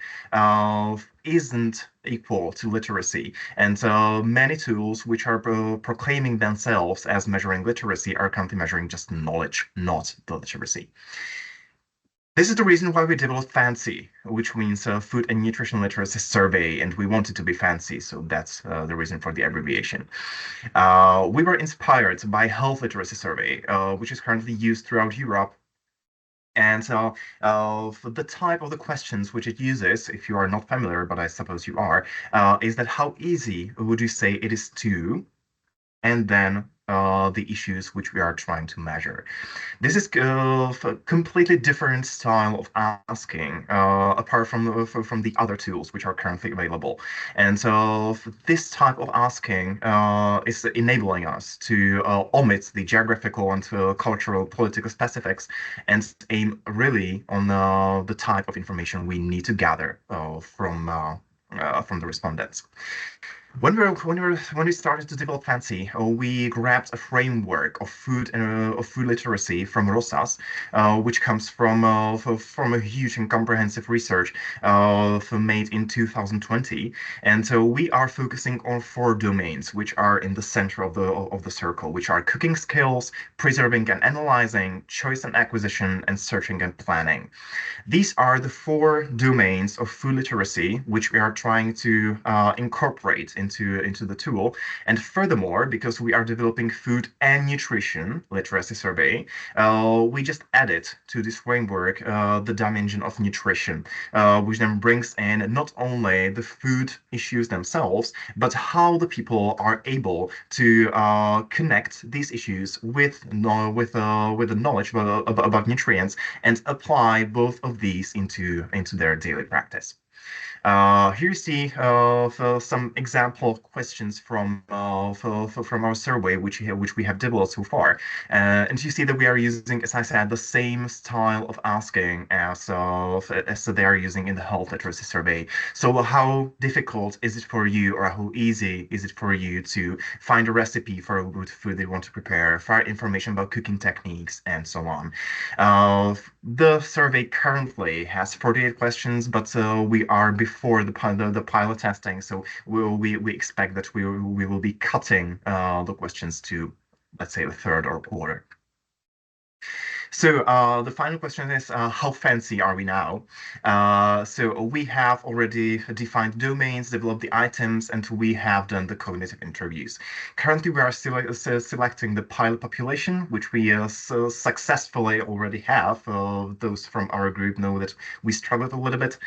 isn't equal to literacy. And many tools which are proclaiming themselves as measuring literacy are currently measuring just knowledge, not the literacy. This is the reason why we developed FANCY, which means Food and Nutrition Literacy Survey, and we want it to be fancy, so that's the reason for the abbreviation. We were inspired by Health Literacy Survey, which is currently used throughout Europe. And the type of the questions which it uses, if you are not familiar, but I suppose you are, is that how easy would you say it is to, and then the issues which we are trying to measure. This is a completely different style of asking, apart from the other tools which are currently available. And so this type of asking is enabling us to omit the geographical and cultural political specifics and aim really on the type of information we need to gather from the respondents. When we started to develop FANCY, we grabbed a framework of food literacy from Rosas, which comes from a huge and comprehensive research made in 2020. And so we are focusing on 4 domains, which are in the center of the circle, which are cooking skills, preserving and analyzing, choice and acquisition, and searching and planning. These are the 4 domains of food literacy, which we are trying to incorporate into the tool. And furthermore, because we are developing food and nutrition literacy survey, we just added to this framework the dimension of nutrition, which then brings in not only the food issues themselves, but how the people are able to connect these issues with the knowledge about nutrients and apply both of these into their daily practice. Here you see some example questions from our survey, which we have developed so far, and you see that we are using, as I said, the same style of asking as they are using in the health literacy survey. So how difficult is it for you, or how easy is it for you to find a recipe for a good food they want to prepare, find information about cooking techniques, and so on. The survey currently has 48 questions, but we are before the pilot testing, so we expect that we will be cutting the questions to, let's say, a third or a quarter. So the final question is, how fancy are we now? So we have already defined domains, developed the items, and we have done the cognitive interviews. Currently, we are still selecting the pilot population, which we successfully already have. Those from our group know that we struggled a little bit.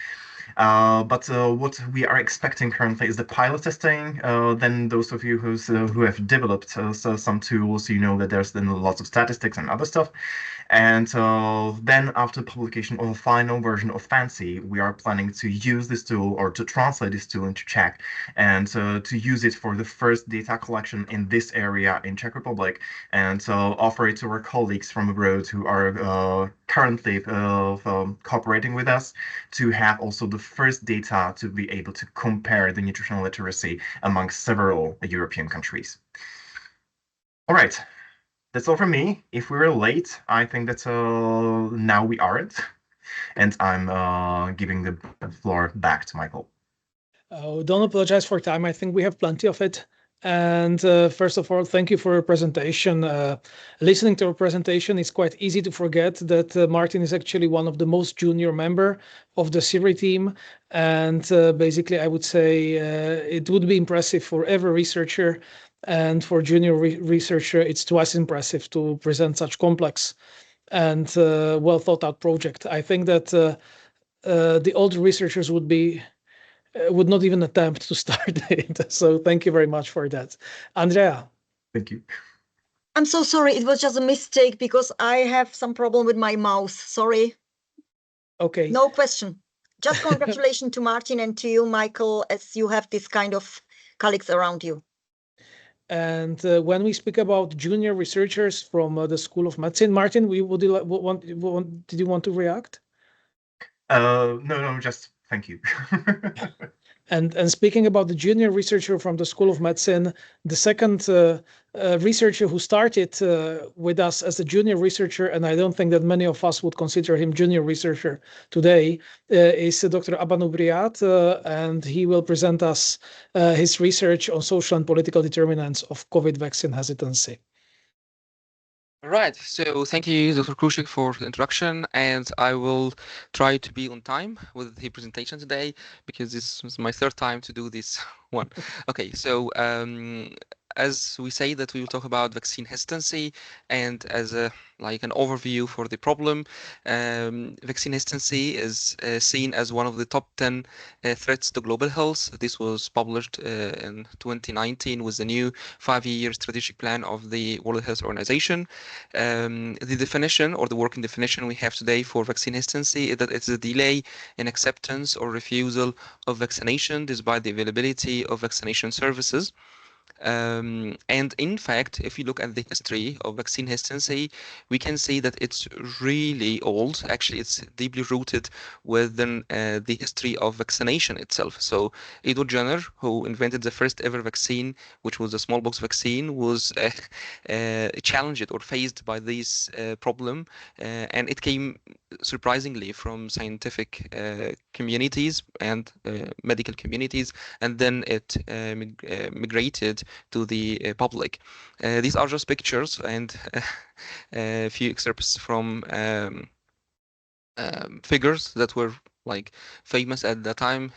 But what we are expecting currently is the pilot testing. Then those of you who have developed some tools, you know that there's then lots of statistics and other stuff. And then after publication of a final version of Fancy, we are planning to use this tool or to translate this tool into Czech and to use it for the first data collection in this area in Czech Republic and offer it to our colleagues from abroad who are currently cooperating with us to have also the first data to be able to compare the nutritional literacy among several European countries. All right. That's all from me. If we were late, I think that now we aren't. And I'm giving the floor back to Michael. Oh, don't apologize for time. I think we have plenty of it. And first of all, thank you for your presentation. Listening to your presentation, it's quite easy to forget that Martin is actually one of the most junior member of the SYRI team. And basically, I would say it would be impressive for every researcher. And for junior researcher, it's twice impressive to present such complex and well thought out project. I think that the older researchers would not even attempt to start it. So thank you very much for that. Andrea. Thank you. I'm so sorry. It was just a mistake because I have some problem with my mouse. Sorry. Okay. No question. Just congratulations to Martin and to you, Michael, as you have this kind of colleagues around you. And when we speak about junior researchers from the School of Medicine, Martin, did you want to react? No, just thank you. And speaking about the junior researcher from the School of Medicine, the second researcher who started with us as a junior researcher, and I don't think that many of us would consider him junior researcher today, is Dr. Oborový, and he will present us his research on social and political determinants of COVID vaccine hesitancy. Right, so thank you, Dr. Krushik, for the introduction, and I will try to be on time with the presentation today because this is my third time to do this one. Okay, so as we say that we will talk about vaccine hesitancy, and as an overview for the problem, vaccine hesitancy is seen as one of the top 10 threats to global health. This was published in 2019 with the new 5-year strategic plan of the World Health Organization. The definition or the working definition we have today for vaccine hesitancy is that it's a delay in acceptance or refusal of vaccination despite the availability of vaccination services. And in fact, if you look at the history of vaccine hesitancy, we can see that it's really old. Actually, it's deeply rooted within the history of vaccination itself. So Edward Jenner, who invented the first ever vaccine, which was a smallpox vaccine, was challenged or faced by this problem. And it came surprisingly from scientific communities and medical communities, and then it migrated to the public. These are just pictures and a few excerpts from figures that were famous at the time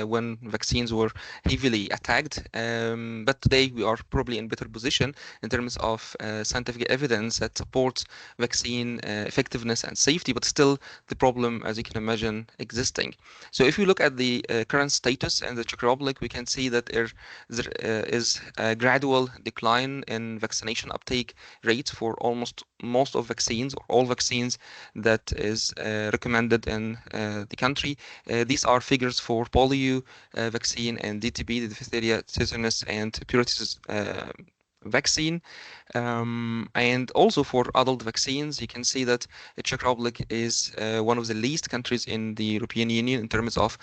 when vaccines were heavily attacked. But today we are probably in better position in terms of scientific evidence that supports vaccine effectiveness and safety, but still the problem, as you can imagine, existing. So if you look at the current status in the Czech Republic, we can see that there is a gradual decline in vaccination uptake rates for almost most of vaccines or all vaccines that is recommended in the country. These are figures for polio vaccine and DTB, the diphtheria, tetanus, and pertussis vaccine. And also for adult vaccines, you can see that the Czech Republic is one of the least countries in the European Union in terms of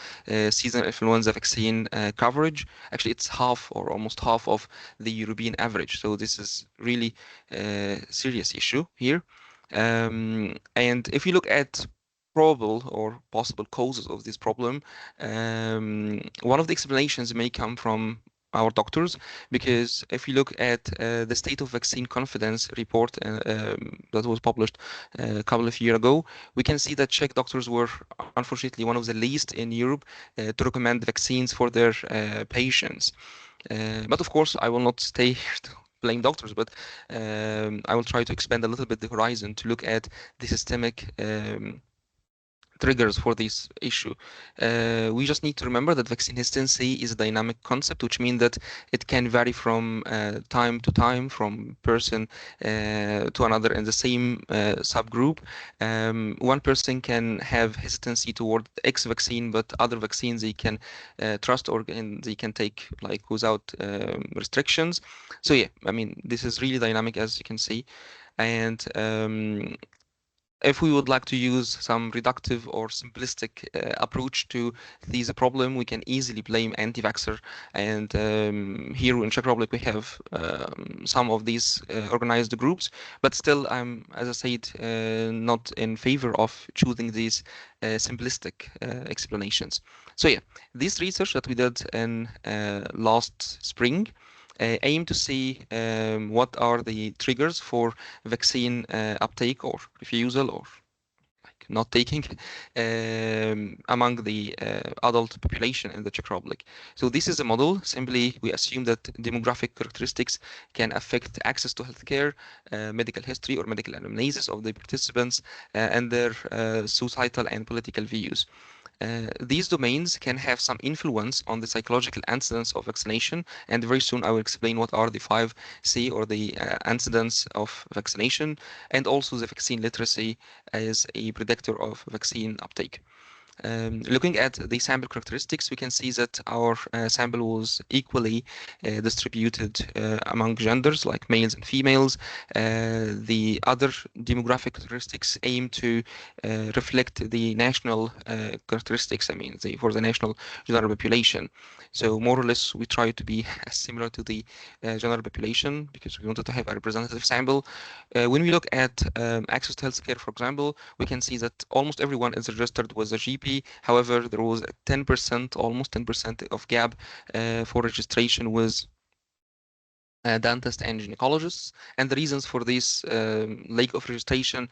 seasonal influenza vaccine coverage. Actually, it's half or almost half of the European average. So this is really a serious issue here. And if you look at probable or possible causes of this problem, one of the explanations may come from our doctors, because if you look at the State of Vaccine Confidence report that was published a couple of years ago, we can see that Czech doctors were unfortunately one of the least in Europe to recommend vaccines for their patients. But of course, I will not stay here to blame doctors, but I will try to expand a little bit the horizon to look at the systemic triggers for this issue. We just need to remember that vaccine hesitancy is a dynamic concept, which means that it can vary from time to time, from person to another in the same subgroup. One person can have hesitancy toward X vaccine, but other vaccines they can trust or they can take like without restrictions. So yeah, I mean, this is really dynamic, as you can see. And if we would like to use some reductive or simplistic approach to this problem, we can easily blame anti-vaxxer. And here in Czech Republic, we have some of these organized groups, but still, I'm, as I said, not in favor of choosing these simplistic explanations. So yeah, this research that we did in last spring aim to see what are the triggers for vaccine uptake or refusal or like not taking among the adult population in the Czech Republic. So this is a model. Simply, we assume that demographic characteristics can affect access to healthcare, medical history or medical anamnesis of the participants, and their societal and political views. These domains can have some influence on the psychological incidence of vaccination, and very soon I will explain what are the 5C or the incidence of vaccination, and also the vaccine literacy as a predictor of vaccine uptake. Looking at the sample characteristics, we can see that our sample was equally distributed among genders, like males and females. The other demographic characteristics aim to reflect the national characteristics, I mean, for the national general population. So more or less, we try to be similar to the general population because we wanted to have a representative sample. When we look at access to healthcare, for example, we can see that almost everyone is registered with a GP. However, there was a 10%, almost 10% of gap for registration with dentists and gynecologists, and the reasons for this lack of registration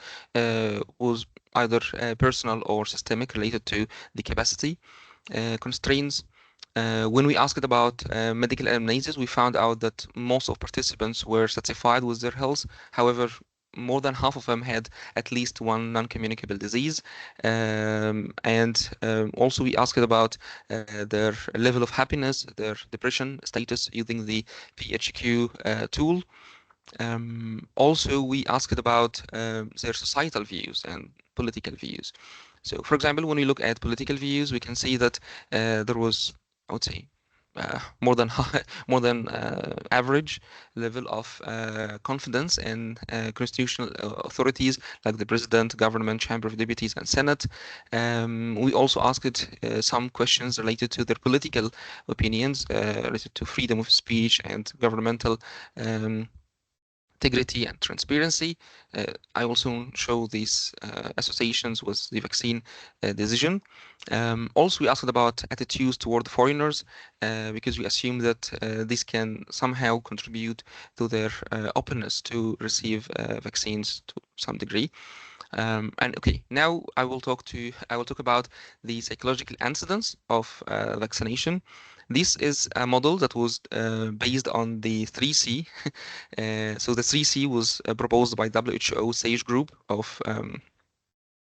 was either personal or systemic, related to the capacity constraints. When we asked about medical anamnesis, we found out that most of participants were satisfied with their health. However, more than half of them had at least one non-communicable disease. And also we asked about their level of happiness, their depression status using the PHQ tool. Also, we asked about their societal views and political views. So, for example, when we look at political views, we can see that there was, I would say, more than average level of confidence in constitutional authorities like the president, government, chamber of deputies, and senate. We also asked some questions related to their political opinions, related to freedom of speech and governmental integrity and transparency. I also show these associations with the vaccine decision. Also, we asked about attitudes toward foreigners because we assume that this can somehow contribute to their openness to receive vaccines to some degree. And okay, now I will talk about the psychological incidence of vaccination. This is a model that was based on the 3C. So the 3C was proposed by WHO SAGE group of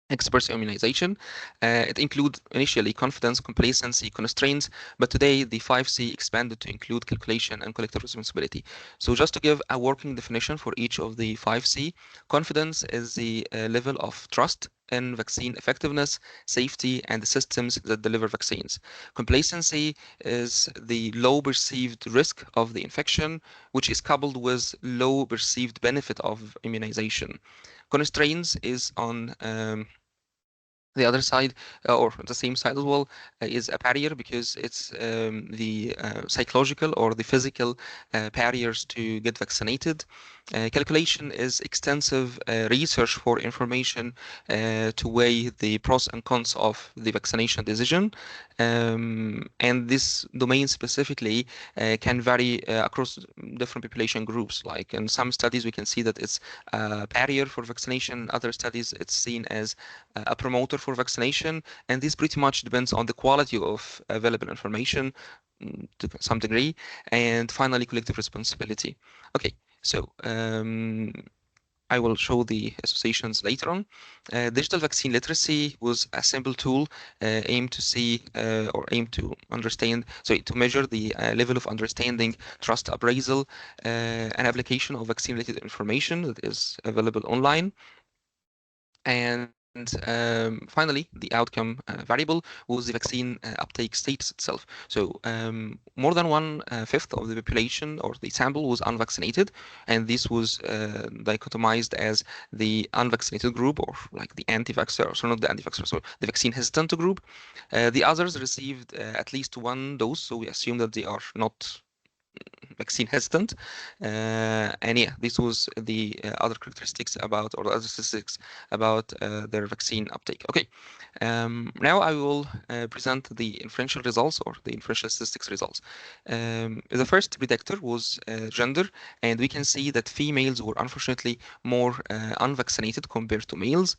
experts in immunization. It includes initially confidence, complacency, constraints, but today the 5C expanded to include calculation and collective responsibility. So just to give a working definition for each of the 5C, confidence is the level of trust in vaccine effectiveness, safety, and the systems that deliver vaccines. Complacency is the low perceived risk of the infection, which is coupled with low perceived benefit of immunization. Constraints is on the other side, or the same side as well, is a barrier because it's the psychological or the physical barriers to get vaccinated. Calculation is extensive research for information to weigh the pros and cons of the vaccination decision. And this domain specifically can vary across different population groups. Like in some studies, we can see that it's a barrier for vaccination. In other studies, it's seen as a promoter for vaccination. And this pretty much depends on the quality of available information to some degree. And finally, collective responsibility. Okay. So I I will show the associations later on. Digital vaccine literacy was a simple tool aimed to see or aim to understand, sorry, to measure the level of understanding, trust appraisal, and application of vaccine-related information that is available online. And finally, the outcome variable was the vaccine uptake status itself. So more than 1/5 of the population or the sample was unvaccinated, and this was dichotomized as the unvaccinated group, or like the anti-vaxxer, so not the anti-vaxxer, so the vaccine hesitant group. The others received at least 1 dose, so we assume that they are not vaccine hesitant, and yeah, this was the other characteristics about, or the other statistics about their vaccine uptake. Okay, now I will present the inferential results, or the inferential statistics results. The first predictor was gender, and we can see that females were unfortunately more unvaccinated compared to males.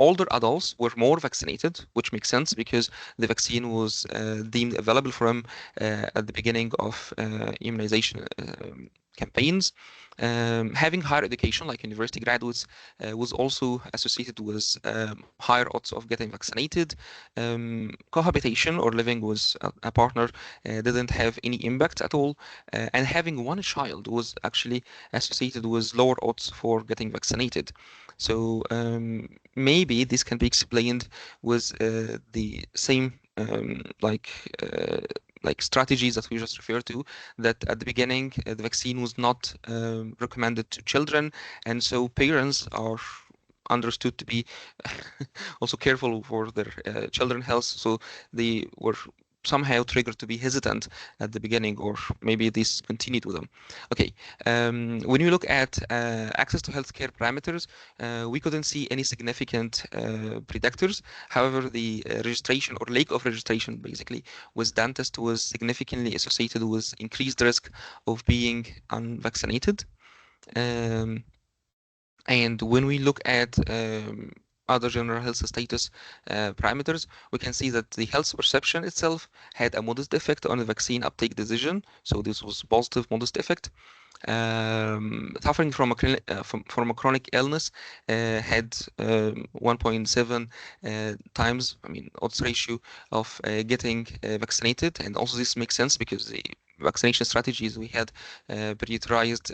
Older adults were more vaccinated, which makes sense because the vaccine was deemed available for them at the beginning of immunization campaigns. Having higher education, like university graduates, was also associated with higher odds of getting vaccinated. Cohabitation, or living with a partner, didn't have any impact at all. And having 1 child was actually associated with lower odds for getting vaccinated. So maybe this can be explained with the same like strategies that we just referred to, that at the beginning the vaccine was not recommended to children, and so parents are understood to be also careful for their children's health, so they were somehow triggered to be hesitant at the beginning, or maybe this continued with them. Okay, when you look at access to healthcare parameters, we couldn't see any significant predictors. However, the registration or lack of registration basically with dentist was significantly associated with increased risk of being unvaccinated. And when we look at other general health status parameters, we can see that the health perception itself had a modest effect on the vaccine uptake decision. So this was positive modest effect. Suffering from a chronic illness had 1.7 times, odds ratio of getting vaccinated, and also this makes sense because the vaccination strategies we had prioritized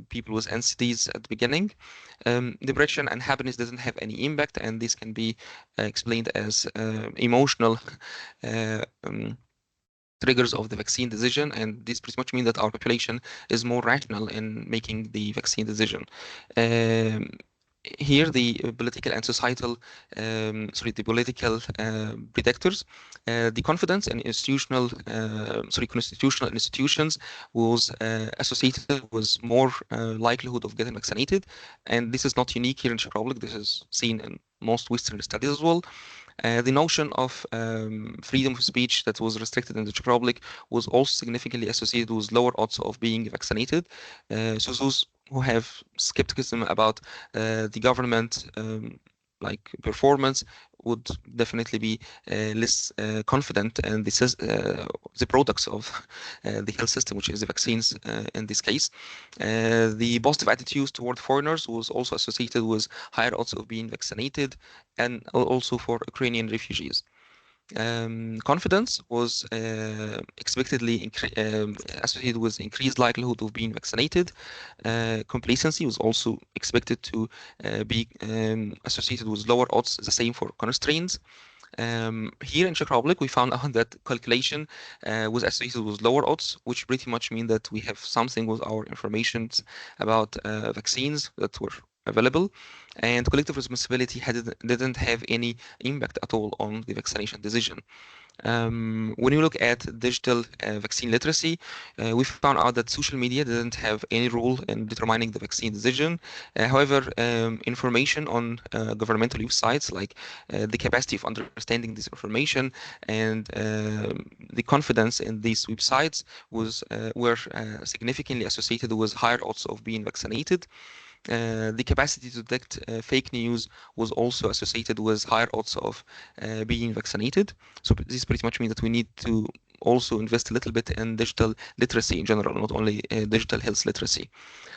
people with NCDs at the beginning. Depression and happiness didn't have any impact, and this can be explained as emotional triggers of the vaccine decision, and this pretty much means that our population is more rational in making the vaccine decision. Here, the political and societal, the political predictors, the confidence in institutional, constitutional institutions was associated with more likelihood of getting vaccinated, and this is not unique here in Czech Republic. This is seen in most Western studies as well. The notion of freedom of speech that was restricted in the Czech Republic was also significantly associated with lower odds of being vaccinated. So those who have skepticism about the government performance would definitely be less confident, and this is the products of the health system, which is the vaccines in this case. The positive attitudes toward foreigners was also associated with higher odds of being vaccinated, and also for Ukrainian refugees. Confidence was expectedly associated with increased likelihood of being vaccinated. Complacency was also expected to be associated with lower odds, the same for constraints. Here in Czech Republic, we found out that calculation was associated with lower odds, which pretty much mean that we have something with our information about vaccines that were available, and collective responsibility didn't have any impact at all on the vaccination decision. When you look at digital vaccine literacy, we found out that social media didn't have any role in determining the vaccine decision. However, information on governmental websites, like the capacity of understanding this information and the confidence in these websites were significantly associated with higher odds of being vaccinated. The capacity to detect fake news was also associated with higher odds of being vaccinated. So this pretty much means that we need to also invest a little bit in digital literacy in general, not only digital health literacy.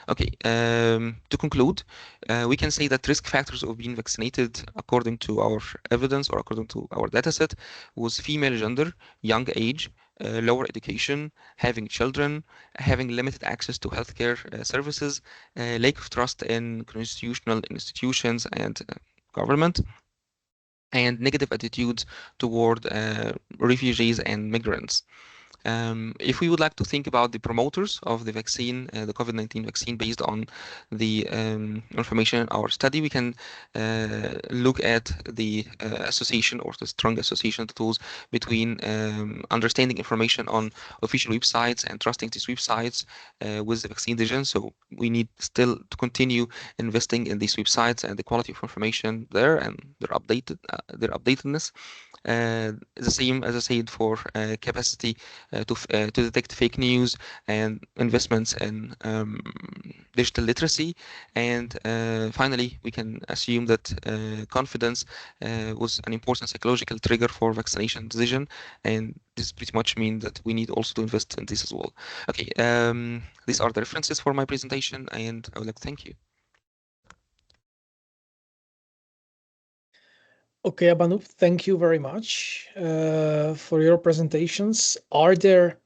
Okay, to conclude, we can say that risk factors of being vaccinated, according to our evidence or according to our dataset, was female gender, young age, lower education, having children, having limited access to healthcare services, lack of trust in constitutional institutions and government, and negative attitudes toward refugees and migrants. If we would like to think about the promoters of the vaccine, the COVID-19 vaccine, based on the information in our study, we can look at the association or the strong association tools between understanding information on official websites and trusting these websites with the vaccine decision. So we need still to continue investing in these websites and the quality of information there and their updatedness. The same, as I said, for capacity to detect fake news and investments in digital literacy. And finally, we can assume that confidence was an important psychological trigger for vaccination decision. And this pretty much means that we need also to invest in this as well. Okay, these are the references for my presentation, and I would like to thank you. Okay, Abanup, thank you very much for your presentations. Are there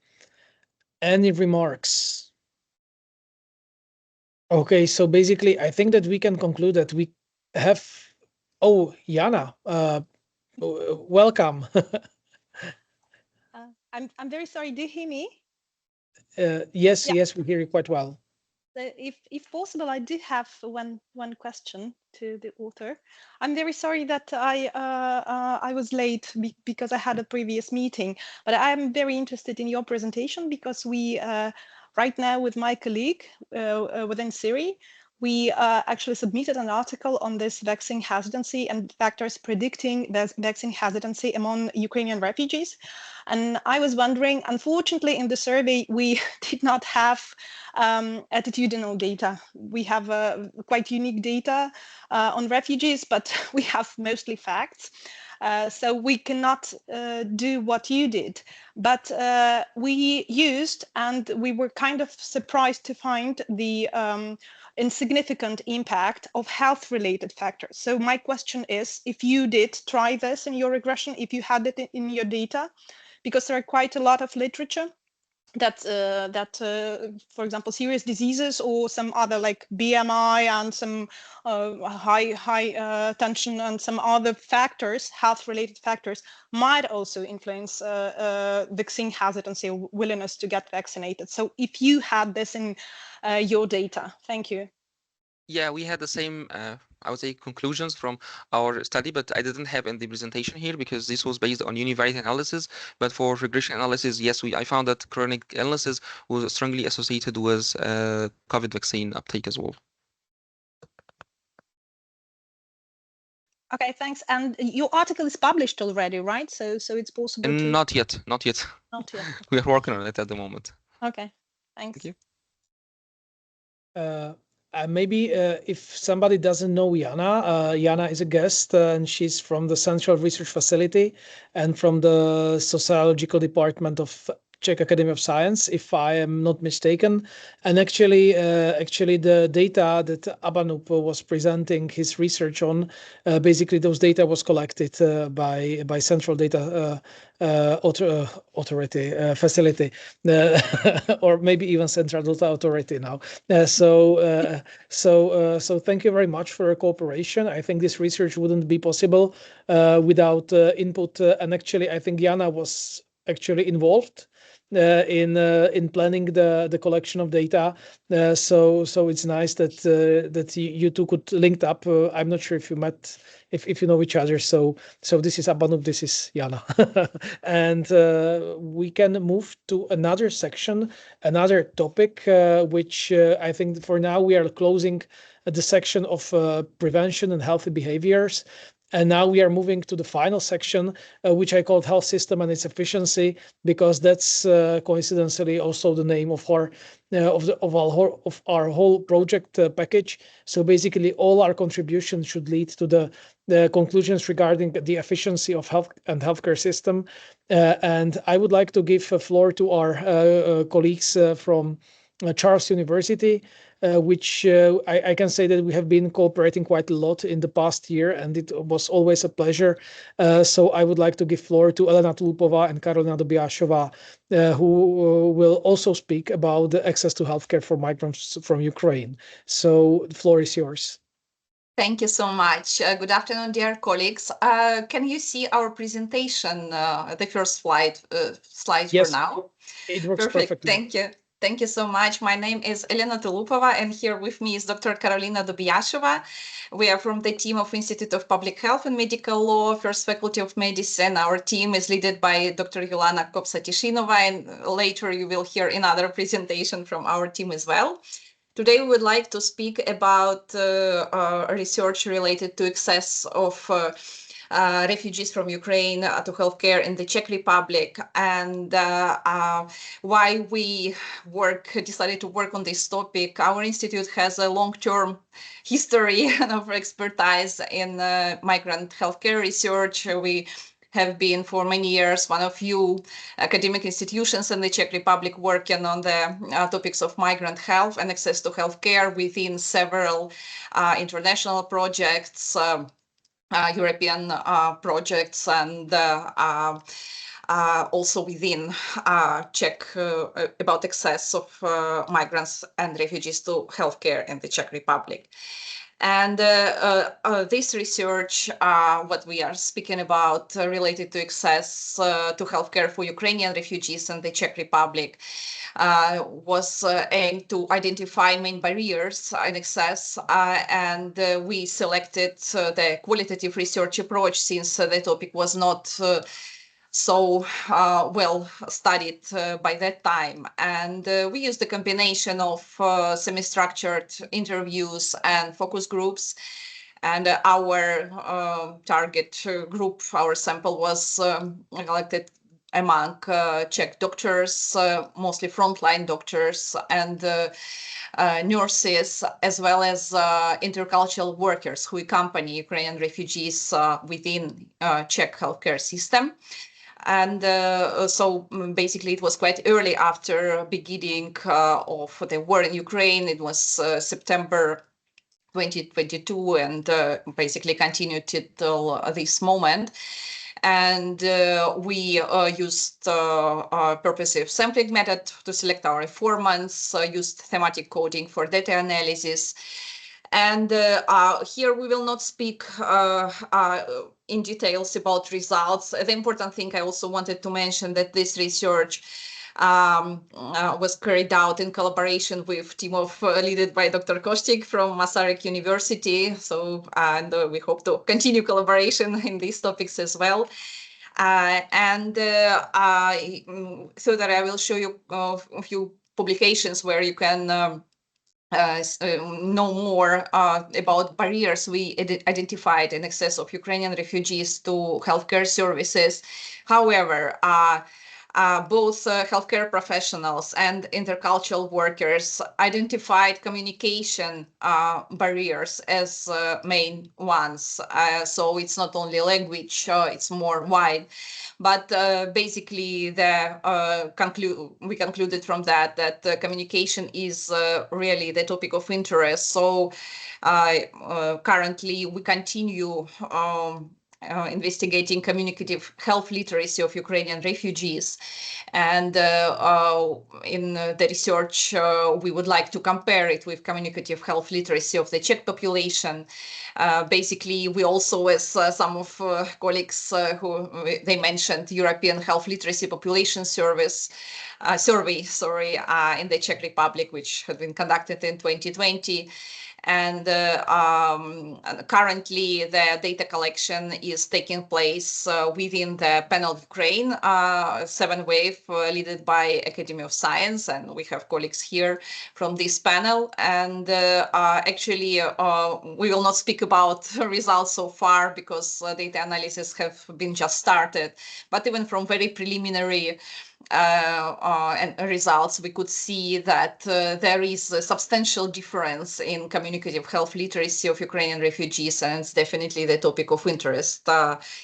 any remarks? Okay, so basically, I think that we can conclude that we have. Oh, Jana, welcome. I'm very sorry. Do you hear me? Yes, Yeah. yes, we hear you quite well. If possible, I do have one question to the author. I'm very sorry that I was late because I had a previous meeting, but I'm very interested in your presentation because we right now with my colleague within SYRI, we actually submitted an article on this vaccine hesitancy and factors predicting the vaccine hesitancy among Ukrainian refugees. And I was wondering, unfortunately, in the survey, we did not have attitudinal data. We have quite unique data on refugees, but we have mostly facts. So we cannot do what you did, but we used, and we were kind of surprised to find the insignificant impact of health-related factors. So my question is, if you did try this in your regression, if you had it in your data, because there are quite a lot of literature that, for example, serious diseases or some other like BMI and some high tension and some other factors, health-related factors, might also influence vaccine hesitancy or willingness to get vaccinated. So if you had this in your data, thank you. Yeah, we had the same, I would say, conclusions from our study, but I didn't have in the presentation here because this was based on univariate analysis. But for regression analysis, yes, I found that chronic illnesses was strongly associated with COVID vaccine uptake as well. Okay, thanks. And your article is published already, right? So it's possible to... Not yet. Not yet. We are working on it at the moment. Okay, thanks. Thank you. Maybe if somebody doesn't know Jana, Jana is a guest and she's from the Central Research Facility and from the Sociological Department of Czech Academy of Science, if I am not mistaken. And actually the data that Abanup was presenting his research on, basically those data was collected by Central Data Authority Facility, or maybe even Central Data Authority now. So thank you very much for your cooperation. I think this research wouldn't be possible without input. And actually, I think Jana was actually involved in planning the collection of data. So it's nice that you two could link up. I'm not sure if you met, if you know each other. So this is Abanup, this is Jana, and we can move to another section, another topic, which I think for now we are closing the section of prevention and healthy behaviors. And now we are moving to the final section, which I called Health System and its Efficiency, because that's coincidentally also the name of our whole project package. So basically, all our contributions should lead to the conclusions regarding the efficiency of health and healthcare system. And I would like to give a floor to our colleagues from Charles University, which I can say that we have been cooperating quite a lot in the past year, and it was always a pleasure. So I would like to give floor to Elena Tulupova and Karolina Dobiashova, who will also speak about the access to healthcare for migrants from Ukraine. So the floor is yours. Thank you so much. Good afternoon, dear colleagues. Can you see our presentation, the first slide Yes, for now? It works perfectly. Thank you. Thank you so much. My name is Elena Tulupova, and here with me is Dr. Karolina Dobiashova. We are from the team of Institute of Public Health and Medical Law, First Faculty of Medicine. Our team is led by Dr. Yolana Kopsatishinova, and later you will hear another presentation from our team as well. Today, we would like to speak about research related to access of refugees from Ukraine to healthcare in the Czech Republic, and why we decided to work on this topic. Our institute has a long-term history of expertise in migrant healthcare research. We have been for many years one of few academic institutions in the Czech Republic working on the topics of migrant health and access to healthcare within several international projects, European projects, and also within Czech about access of migrants and refugees to healthcare in the Czech Republic. And this research, what we are speaking about related to access to healthcare for Ukrainian refugees in the Czech Republic, was aimed to identify main barriers in access, and we selected the qualitative research approach since the topic was not so well studied by that time. And we used a combination of semi-structured interviews and focus groups. And our target group, our sample was collected among Czech doctors, mostly frontline doctors and nurses, as well as intercultural workers who accompany Ukrainian refugees within Czech healthcare system. And so basically it was quite early after beginning of the war in Ukraine. It was September 2022, and basically continued till this moment. And we used purposive sampling method to select our informants, used thematic coding for data analysis. And here we will not speak in details about results. The important thing I also wanted to mention that this research was carried out in collaboration with team of led by Dr. Kostik from Masaryk University. So, and we hope to continue collaboration in these topics as well. So that I will show you a few publications where you can know more about barriers we identified in access of Ukrainian refugees to healthcare services. However, both healthcare professionals and intercultural workers identified communication barriers as main ones. So it's not only language, it's more wide. But basically, we concluded from that communication is really the topic of interest. So currently, we continue investigating communicative health literacy of Ukrainian refugees. And in the research, we would like to compare it with communicative health literacy of the Czech population. Basically, we also, as some of colleagues who they mentioned, European Health Literacy Population Survey, in the Czech Republic, which had been conducted in 2020. And currently, the data collection is taking place within the panel of Ukraine, 7-wave, led by Academy of Science, and we have colleagues here from this panel. And actually, we will not speak about results so far because data analysis have been just started. But even from very preliminary and results, we could see that there is a substantial difference in communicative health literacy of Ukrainian refugees, and it's definitely the topic of interest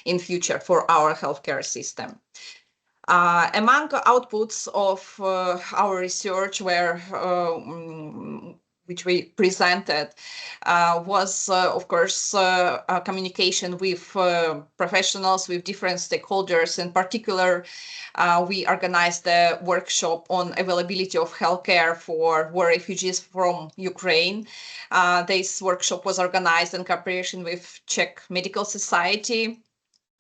in future for our healthcare system. Among outputs of our research which we presented was, of course, communication with professionals, with different stakeholders. In particular, we organized a workshop on availability of healthcare for war refugees from Ukraine. This workshop was organized in cooperation with Czech Medical Society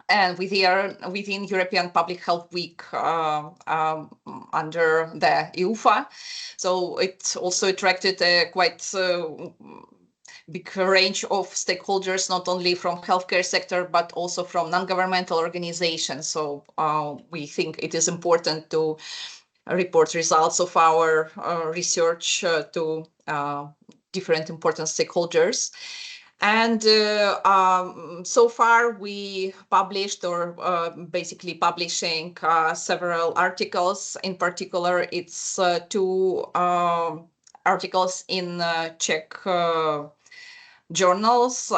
and within European Public Health Week under the EUFA. So it also attracted a quite big range of stakeholders, not only from healthcare sector, but also from non-governmental organizations. So we think it is important to report results of our research to different important stakeholders. And so far we published or basically publishing several articles. In particular, it's 2 articles in Czech journals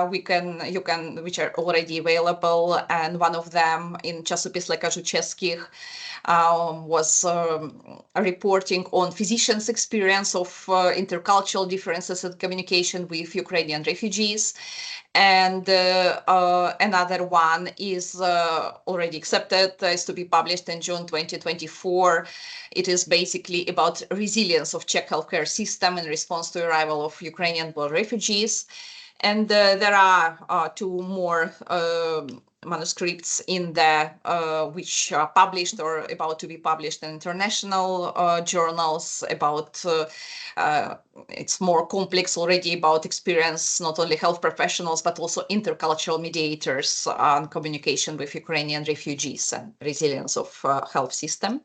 which are already available, and one of them in Časopis lékařů českých was reporting on physicians' experience of intercultural differences in communication with Ukrainian refugees. And another one is already accepted, is to be published in June 2024. It is basically about resilience of Czech healthcare system in response to arrival of Ukrainian born refugees. And there are 2 more manuscripts in the which are published or about to be published in international journals about it's more complex already, about experience not only health professionals but also intercultural mediators on communication with Ukrainian refugees and resilience of health system.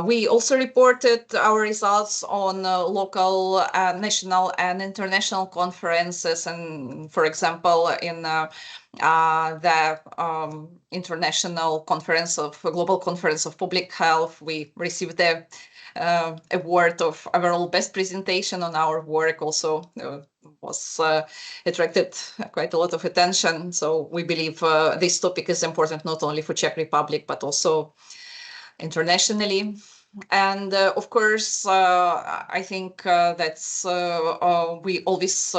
We also reported our results on local, national and international conferences. And for example, in the International Conference of Global Conference of Public Health, we received the award of overall best presentation on our work. Also was attracted quite a lot of attention. So we believe this topic is important not only for Czech Republic, but also internationally. And of course, I think that's we always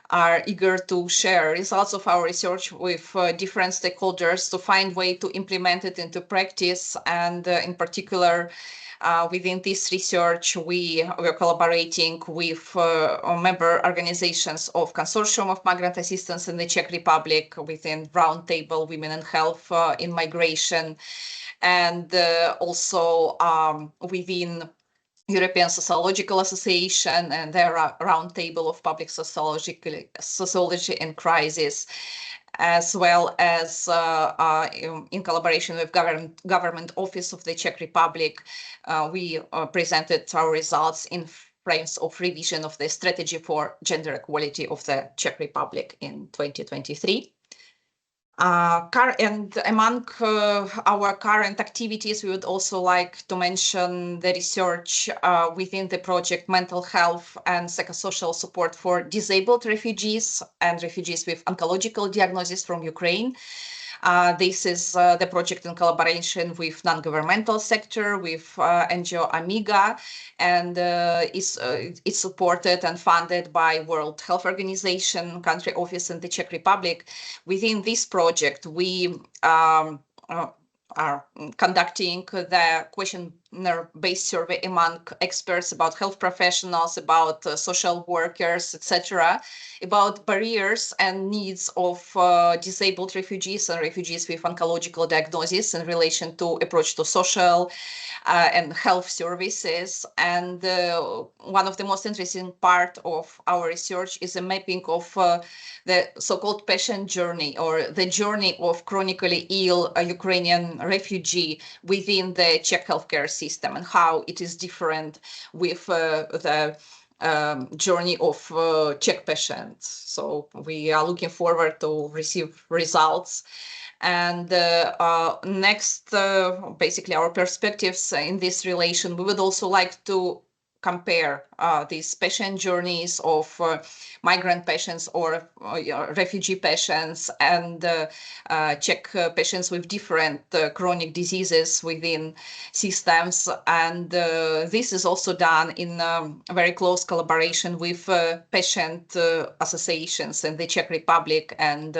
are eager to share results of our research with different stakeholders to find way to implement it into practice. And in particular, within this research, we were collaborating with member organizations of Consortium of Migrant Assistance in the Czech Republic, within Roundtable Women in Health in Migration, and also within European Sociological Association and their Roundtable of Public Sociology and Crisis, as well as in collaboration with Government Office of the Czech Republic. We presented our results in frames of revision of the strategy for gender equality of the Czech Republic in 2023. And among our current activities, we would also like to mention the research within the project Mental Health and Psychosocial Support for Disabled Refugees and Refugees with Oncological Diagnosis from Ukraine. This is the project in collaboration with non-governmental sector, with NGO Amiga, and it's supported and funded by World Health Organization country office in the Czech Republic. Within this project, we are conducting the question questionnaire-based survey among experts about health professionals, about social workers, etc., about barriers and needs of disabled refugees and refugees with oncological diagnosis in relation to approach to social and health services. And one of the most interesting part of our research is a mapping of the so-called patient journey, or the journey of chronically ill Ukrainian refugee within the Czech healthcare system, and how it is different with the journey of Czech patients. So we are looking forward to receive results. And next, basically our perspectives in this relation, we would also like to compare these patient journeys of migrant patients or refugee patients and Czech patients with different chronic diseases within systems. And this is also done in very close collaboration with patient associations in the Czech Republic and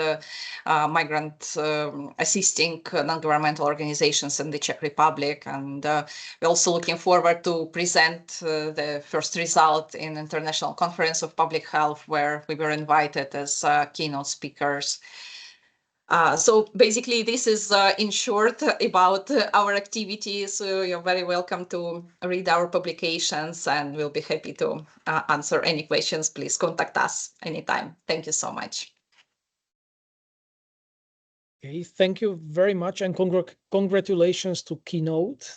migrant assisting non-governmental organizations in the Czech Republic. And we're also looking forward to present the first result in International Conference of Public Health, where we were invited as keynote speakers. So basically, this is in short about our activities. You're very welcome to read our publications, and we'll be happy to answer any questions. Please contact us anytime. Thank you so much. Okay, thank you very much, and congratulations to Keynote.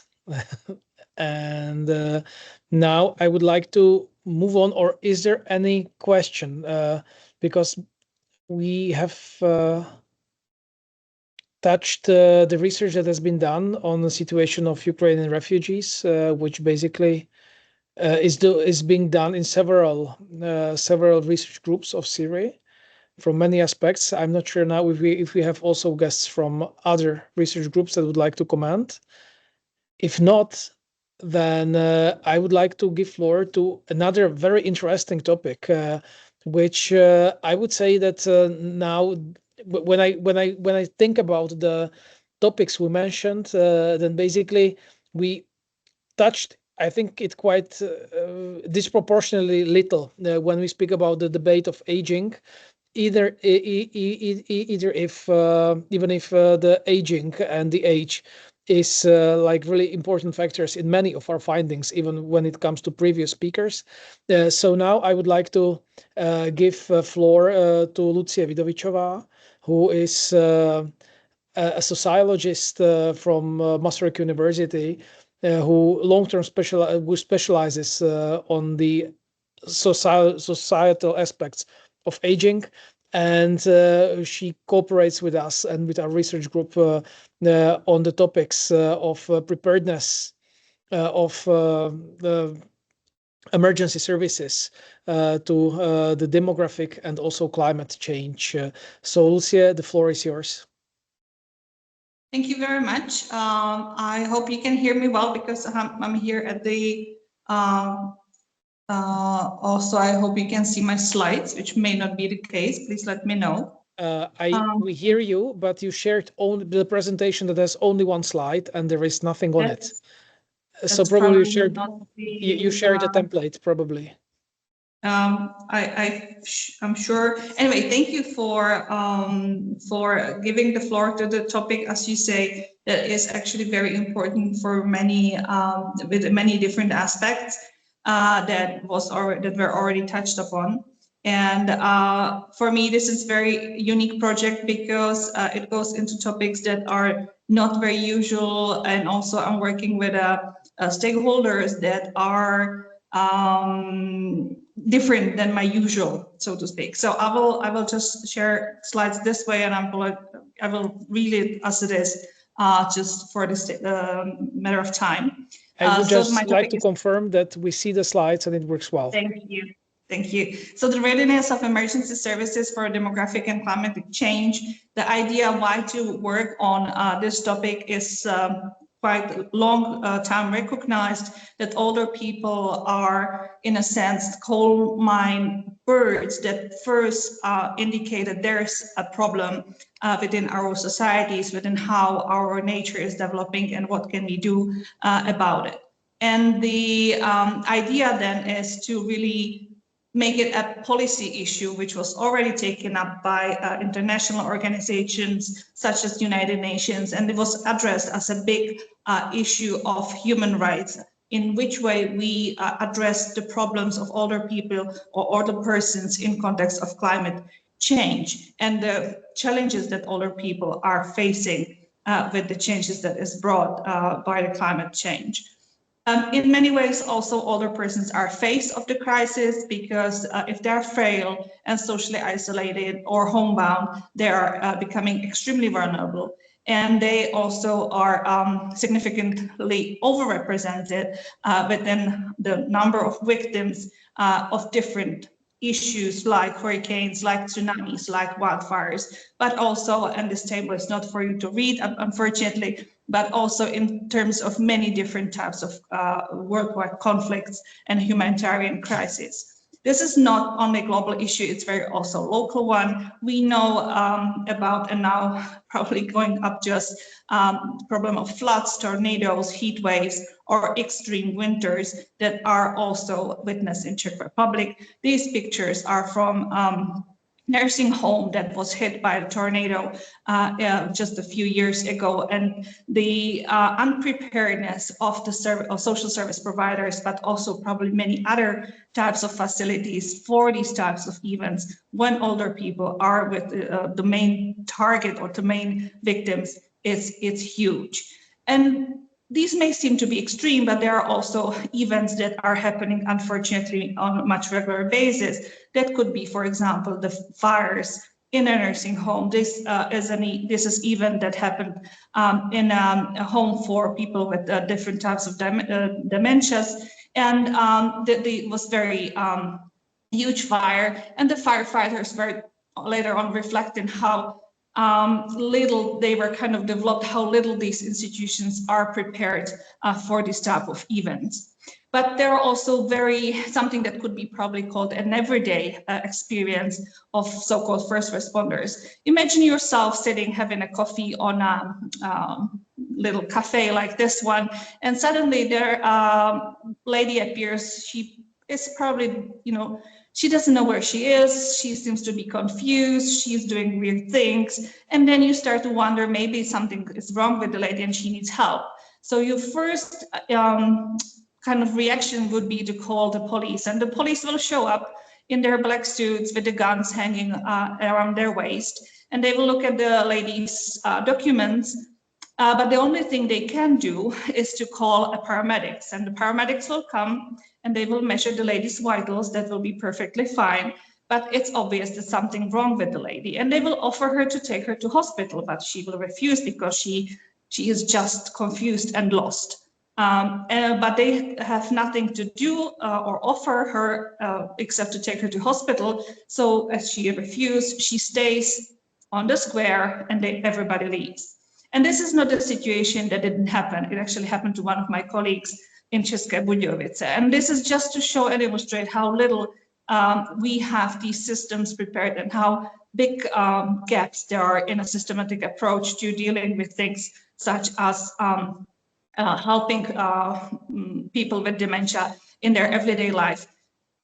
And now I would like to move on, or is there any question? Because we have touched the research that has been done on the situation of Ukrainian refugees, which basically is being done in several research groups of SYRI from many aspects. I'm not sure now if we have also guests from other research groups that would like to comment. If not, then I would like to give floor to another very interesting topic, which I would say that now, when I think about the topics we mentioned, then basically we touched, I think, it quite disproportionately little when we speak about the debate of aging. Even if the aging and the age is like really important factors in many of our findings, even when it comes to previous speakers. So now I would like to give floor to Lucie Vidovičová, who is a sociologist from Masaryk University, who long-term specializes on the societal aspects of aging, and she cooperates with us and with our research group on the topics of preparedness of the emergency services to the demographic and also climate change. So Lucie, the floor is yours. Thank you very much. I hope you can hear me well, because I'm here at the also, I hope you can see my slides, which may not be the case. Please let me know. We hear you, but you shared only the presentation that has only one slide and there is nothing on it. So probably you shared a template, probably. I'm sure. Anyway, thank you for giving the floor to the topic, as you say, that is actually very important for many with many different aspects that were already touched upon. And for me, this is very unique project because it goes into topics that are not very usual, and also I'm working with stakeholders that are different than my usual, so to speak. So I will just share slides this way, and I will read it as it is, just for this matter of time. I would just like to confirm that we see the slides and it works well. Thank you. Thank you. So the readiness of emergency services for demographic and climatic change. The idea why to work on this topic is quite long time recognized that older people are, in a sense, coal mine birds that first indicate that there's a problem within our societies, within how our nature is developing and what can we do about it. And the idea then is to really make it a policy issue, which was already taken up by international organizations such as United Nations, and it was addressed as a big issue of human rights, in which way we address the problems of older people or older persons in context of climate change and the challenges that older people are facing with the changes that is brought by the climate change. In many ways, also older persons are face of the crisis because if they're frail and socially isolated or homebound, they are becoming extremely vulnerable. And they also are significantly overrepresented within the number of victims of different issues like hurricanes, like tsunamis, like wildfires, but also, and this table is not for you to read, unfortunately, but also in terms of many different types of worldwide conflicts and humanitarian crises. This is not only a global issue, it's very also local one. We know about, and now probably going up just problem of floods, tornadoes, heat waves, or extreme winters that are also witnessed in Czech Republic. These pictures are from nursing home that was hit by a tornado just a few years ago, and the unpreparedness of the social service providers, but also probably many other types of facilities for these types of events when older people are with the main target or the main victims it's huge. And these may seem to be extreme, but there are also events that are happening, unfortunately, on a much regular basis. That could be, for example, the fires in a nursing home. This is an event that happened in a home for people with different types of dementias, and it was very huge fire, and the firefighters were later on reflecting how little they were kind of developed, how little these institutions are prepared for this type of events. But there are also something that could be probably called an everyday experience of so-called first responders. Imagine yourself sitting, having a coffee on a little cafe like this one, and suddenly there lady appears. She is probably, she doesn't know where she is. She seems to be confused. She's doing weird things. And then you start to wonder, maybe something is wrong with the lady and she needs help. So your first kind of reaction would be to call the police, and the police will show up in their black suits with the guns hanging around their waist, and they will look at the lady's documents. But the only thing they can do is to call a paramedics, and the paramedics will come and they will measure the lady's vitals. That will be perfectly fine, but it's obvious there's something wrong with the lady, and they will offer her to take her to hospital, but she will refuse because she is just confused and lost. But they have nothing to do or offer her except to take her to hospital. So as she refused, she stays on the square and everybody leaves. And this is not a situation that didn't happen. It actually happened to one of my colleagues in České Budějovice. And this is just to show and illustrate how little we have these systems prepared and how big gaps there are in a systematic approach to dealing with things such as helping people with dementia in their everyday life.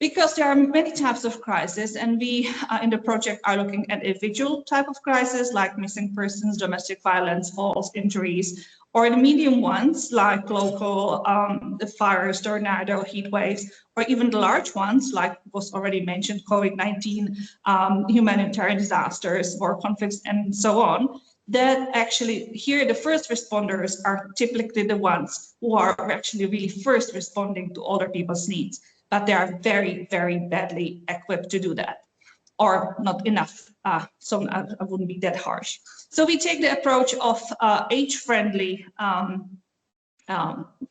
Because there are many types of crises, and we in the project are looking at individual type of crisis like missing persons, domestic violence, falls, injuries, or the medium ones like local the fires, tornado, heat waves, or even the large ones like was already mentioned, COVID-19, humanitarian disasters, war conflicts, and so on. That actually here the first responders are typically the ones who are actually really first responding to older people's needs, but they are very, very badly equipped to do that, or not enough. So I wouldn't be that harsh. So we take the approach of age-friendly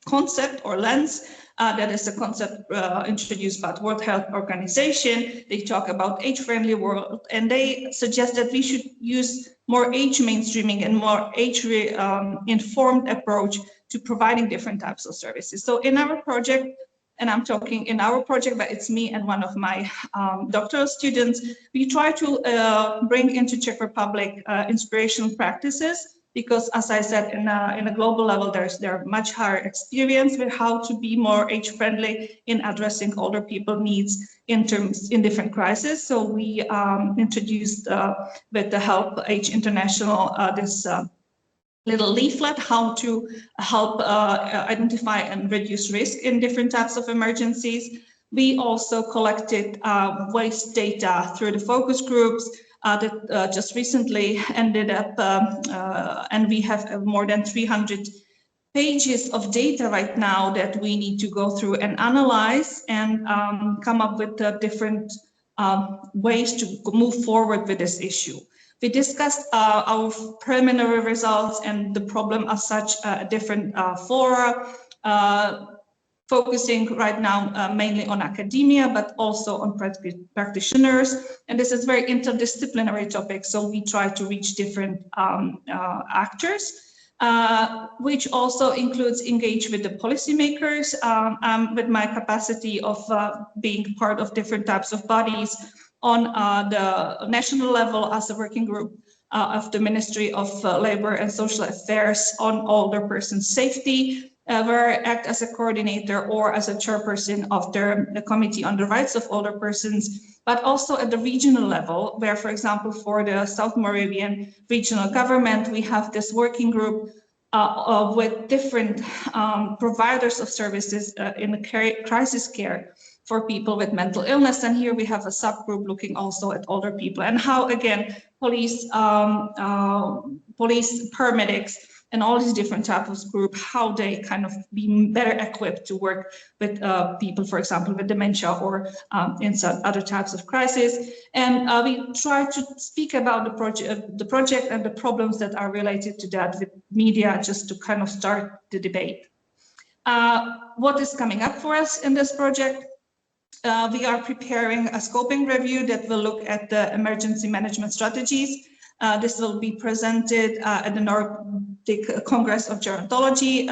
concept or lens. That is a concept introduced by the World Health Organization. They talk about age-friendly world, and they suggest that we should use more age mainstreaming and more age informed approach to providing different types of services. So in our project, and I'm talking in our project, but it's me and one of my doctoral students, we try to bring into Czech Republic inspirational practices, because as I said, in a global level, there are much higher experience with how to be more age-friendly in addressing older people needs in different crises. So we introduced with the Help Age International this little leaflet, how to help identify and reduce risk in different types of emergencies. We also collected waste data through the focus groups that just recently ended up, and we have more than 300 pages of data right now that we need to go through and analyze and come up with different ways to move forward with this issue. We discussed our preliminary results and the problem as such at different fora, focusing right now mainly on academia, but also on practitioners. And this is a very interdisciplinary topic, so we try to reach different actors, which also includes engage with the policymakers. With my capacity of being part of different types of bodies, on the national level as a working group of the Ministry of Labour and Social Affairs on older persons' safety, where I act as a coordinator or as a chairperson of the Committee on the Rights of Older Persons, but also at the regional level, where, for example, for the South Moravian regional government, we have this working group with different providers of services in the crisis care for people with mental illness. And here we have a subgroup looking also at older people and how, again, police, paramedics, and all these different types of groups, how they kind of be better equipped to work with people, for example, with dementia or in some other types of crisis. And we try to speak about the project and the problems that are related to that with media, just to kind of start the debate. What is coming up for us in this project? We are preparing a scoping review that will look at the emergency management strategies. This will be presented at the Nordic Congress of Gerontology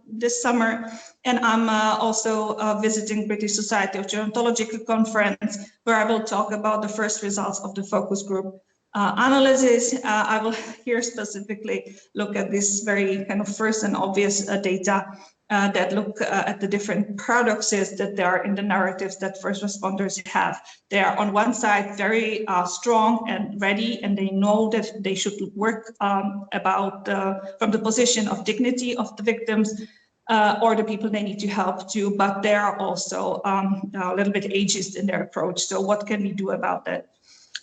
this summer. And I'm also visiting British Society of Gerontological Conference, where I will talk about the first results of the focus group analysis. I will here specifically look at this very kind of first and obvious data that look at the different paradoxes that there are in the narratives that first responders have. They are on one side very strong and ready, and they know that they should work from the position of dignity of the victims or the people they need to help to, but they are also a little bit ageist in their approach. So what can we do about that?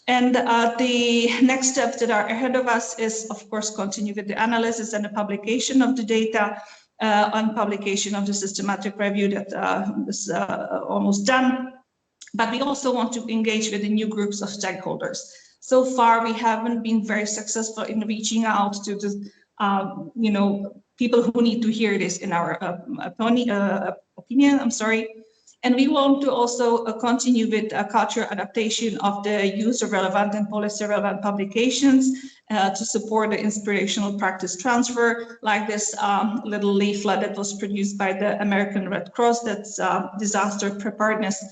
And the next steps that are ahead of us is, of course, continue with the analysis and the publication of the data, on publication of the systematic review that is almost done. But we also want to engage with the new groups of stakeholders. So far, we haven't been very successful in reaching out to the, people who need to hear this in our opinion, I'm sorry. And we want to also continue with cultural adaptation of the user-relevant and policy-relevant publications to support the inspirational practice transfer, like this little leaflet that was produced by the American Red Cross, that's disaster preparedness,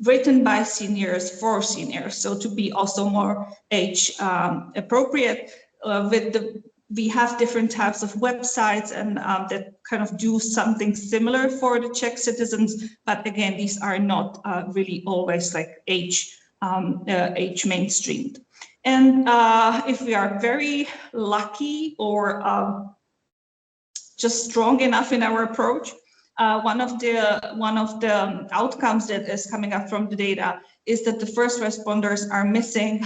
written by seniors for seniors, so to be also more age appropriate. We have different types of websites and that kind of do something similar for the Czech citizens, but again, these are not really always like age mainstreamed. And if we are very lucky or just strong enough in our approach, one of the outcomes that is coming up from the data is that the first responders are missing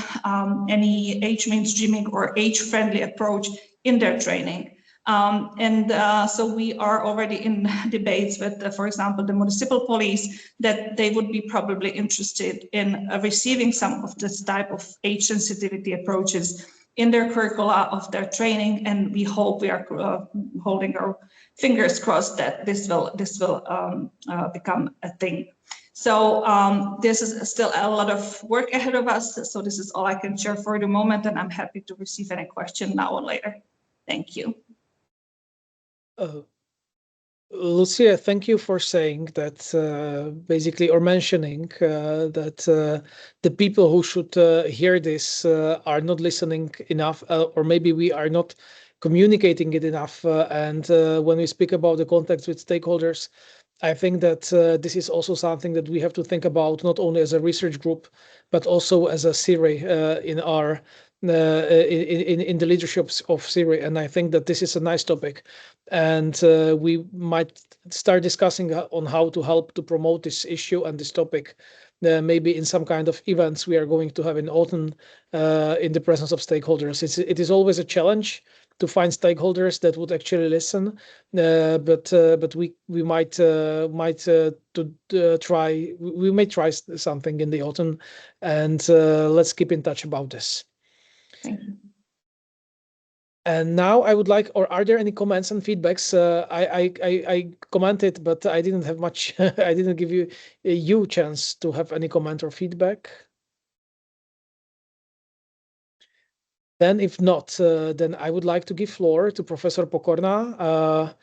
any age mainstreaming or age-friendly approach in their training. So we are already in debates with, for example, the municipal police, that they would be probably interested in receiving some of this type of age sensitivity approaches in their curricula of their training. And we hope, we are holding our fingers crossed that this will become a thing. So this is still a lot of work ahead of us. So this is all I can share for the moment, and I'm happy to receive any question now or later. Thank you. Lucia, thank you for saying that, basically, or mentioning that the people who should hear this are not listening enough, or maybe we are not communicating it enough. And when we speak about the contacts with stakeholders, I think that this is also something that we have to think about, not only as a research group, but also as a SYRI in our in the leadership of SYRI. And I think that this is a nice topic, and we might start discussing on how to help to promote this issue and this topic, maybe in some kind of events we are going to have in autumn in the presence of stakeholders. It is always a challenge to find stakeholders that would actually listen, but we might try. We may try something in the autumn, and let's keep in touch about this. Thank you. And now I would like, or are there any comments and feedbacks? I commented, but I didn't have much. I didn't give you chance to have any comment or feedback. Then if not, then I would like to give floor to Professor Pokorná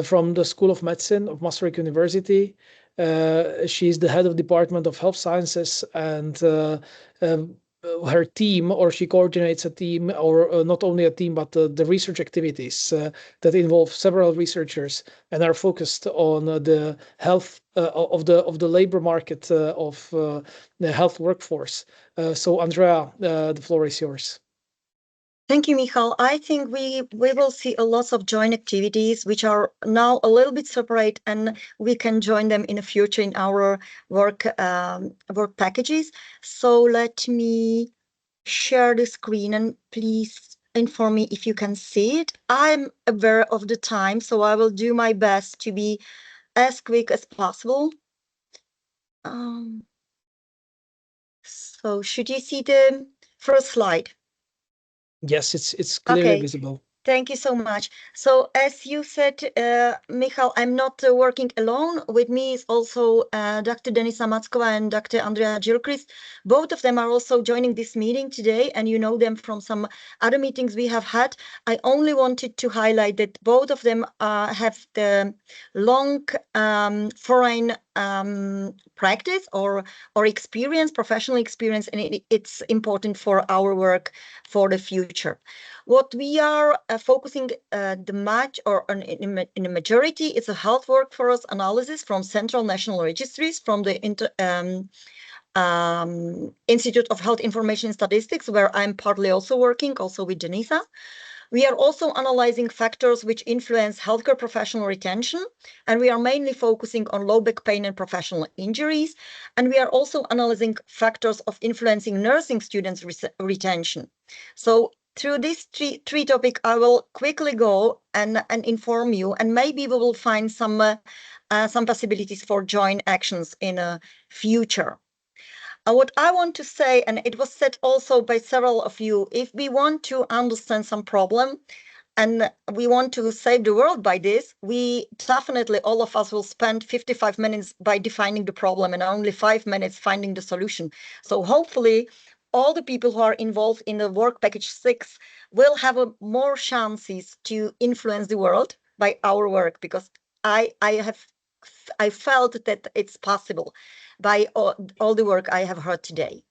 from the School of Medicine of Masaryk University. She's the head of Department of Health Sciences, and her team, or she coordinates a team, or not only a team, but the research activities that involve several researchers and are focused on the health of the labor market of the health workforce. So Andrea, the floor is yours. Thank you, Michal. I think we will see a lot of joint activities which are now a little bit separate, and we can join them in the future in our work packages. So let me share the screen, and please inform me if you can see it. I'm aware of the time, so I will do my best to be as quick as possible. So should you see the first slide? Yes, it's clearly visible. Thank you so much. So as you said, Michal, I'm not working alone. With me is also Dr. Denisa Mackova and Dr. Andrea Gilchrist. Both of them are also joining this meeting today, and you know them from some other meetings we have had. I only wanted to highlight that both of them have the long foreign practice or experience, professional experience, and it's important for our work for the future. What we are focusing in the majority is a health workforce analysis from Central National Registries, from the Institute of Health Information and Statistics, where I'm partly also working, also with Denisa. We are also analyzing factors which influence healthcare professional retention, and we are mainly focusing on low back pain and professional injuries. And we are also analyzing factors of influencing nursing students' retention. So through these three topics, I will quickly go and inform you, and maybe we will find some possibilities for joint actions in the future. What I want to say, and it was said also by several of you, if we want to understand some problem and we want to save the world by this, we definitely, all of us will spend 55 minutes by defining the problem and only 5 minutes finding the solution. So hopefully all the people who are involved in the work package 6 will have more chances to influence the world by our work, because I felt that it's possible by all the work I have heard today.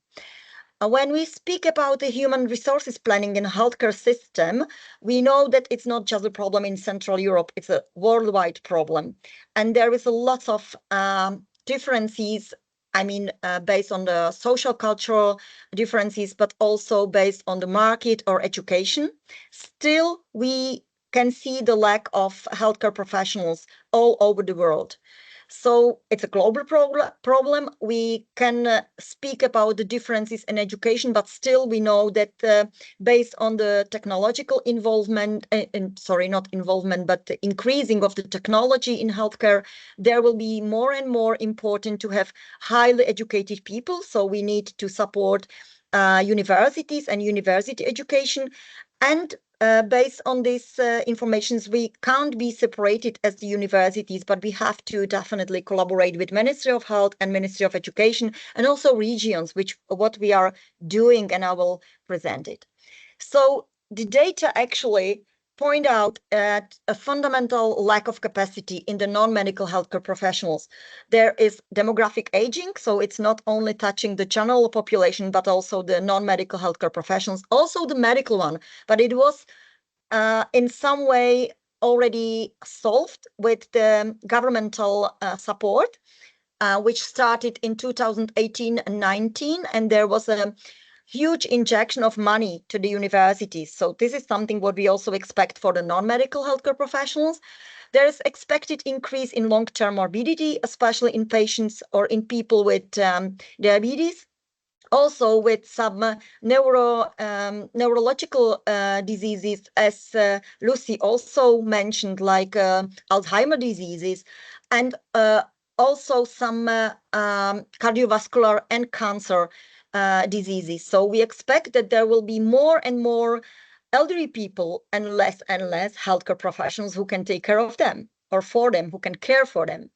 When we speak about the human resources planning in a healthcare system, we know that it's not just a problem in Central Europe, it's a worldwide problem. And there is a lot of differences, I mean, based on the social cultural differences, but also based on the market or education. Still, we can see the lack of healthcare professionals all over the world. So it's a global problem. We can speak about the differences in education, but still we know that based on the technological involvement, not involvement, but the increasing of the technology in healthcare, there will be more and more important to have highly educated people. So we need to support universities and university education. And based on these informations, we can't be separated as the universities, but we have to definitely collaborate with Ministry of Health and Ministry of Education, and also regions, what we are doing, and I will present it. So the data actually point out at a fundamental lack of capacity in the non-medical healthcare professionals. There is demographic aging, so it's not only touching the general population, but also the non-medical healthcare professionals, also the medical one, but it was in some way already solved with the governmental support, which started in 2018 and 19, and there was a huge injection of money to the universities. So this is something what we also expect for the non-medical healthcare professionals. There is expected increase in long-term morbidity, especially in patients or in people with diabetes. Also with some neurological diseases, as Lucy also mentioned, like Alzheimer's diseases, and also some cardiovascular and cancer diseases. So we expect that there will be more and more elderly people and less healthcare professionals who can take care of them or for them, who can care for them.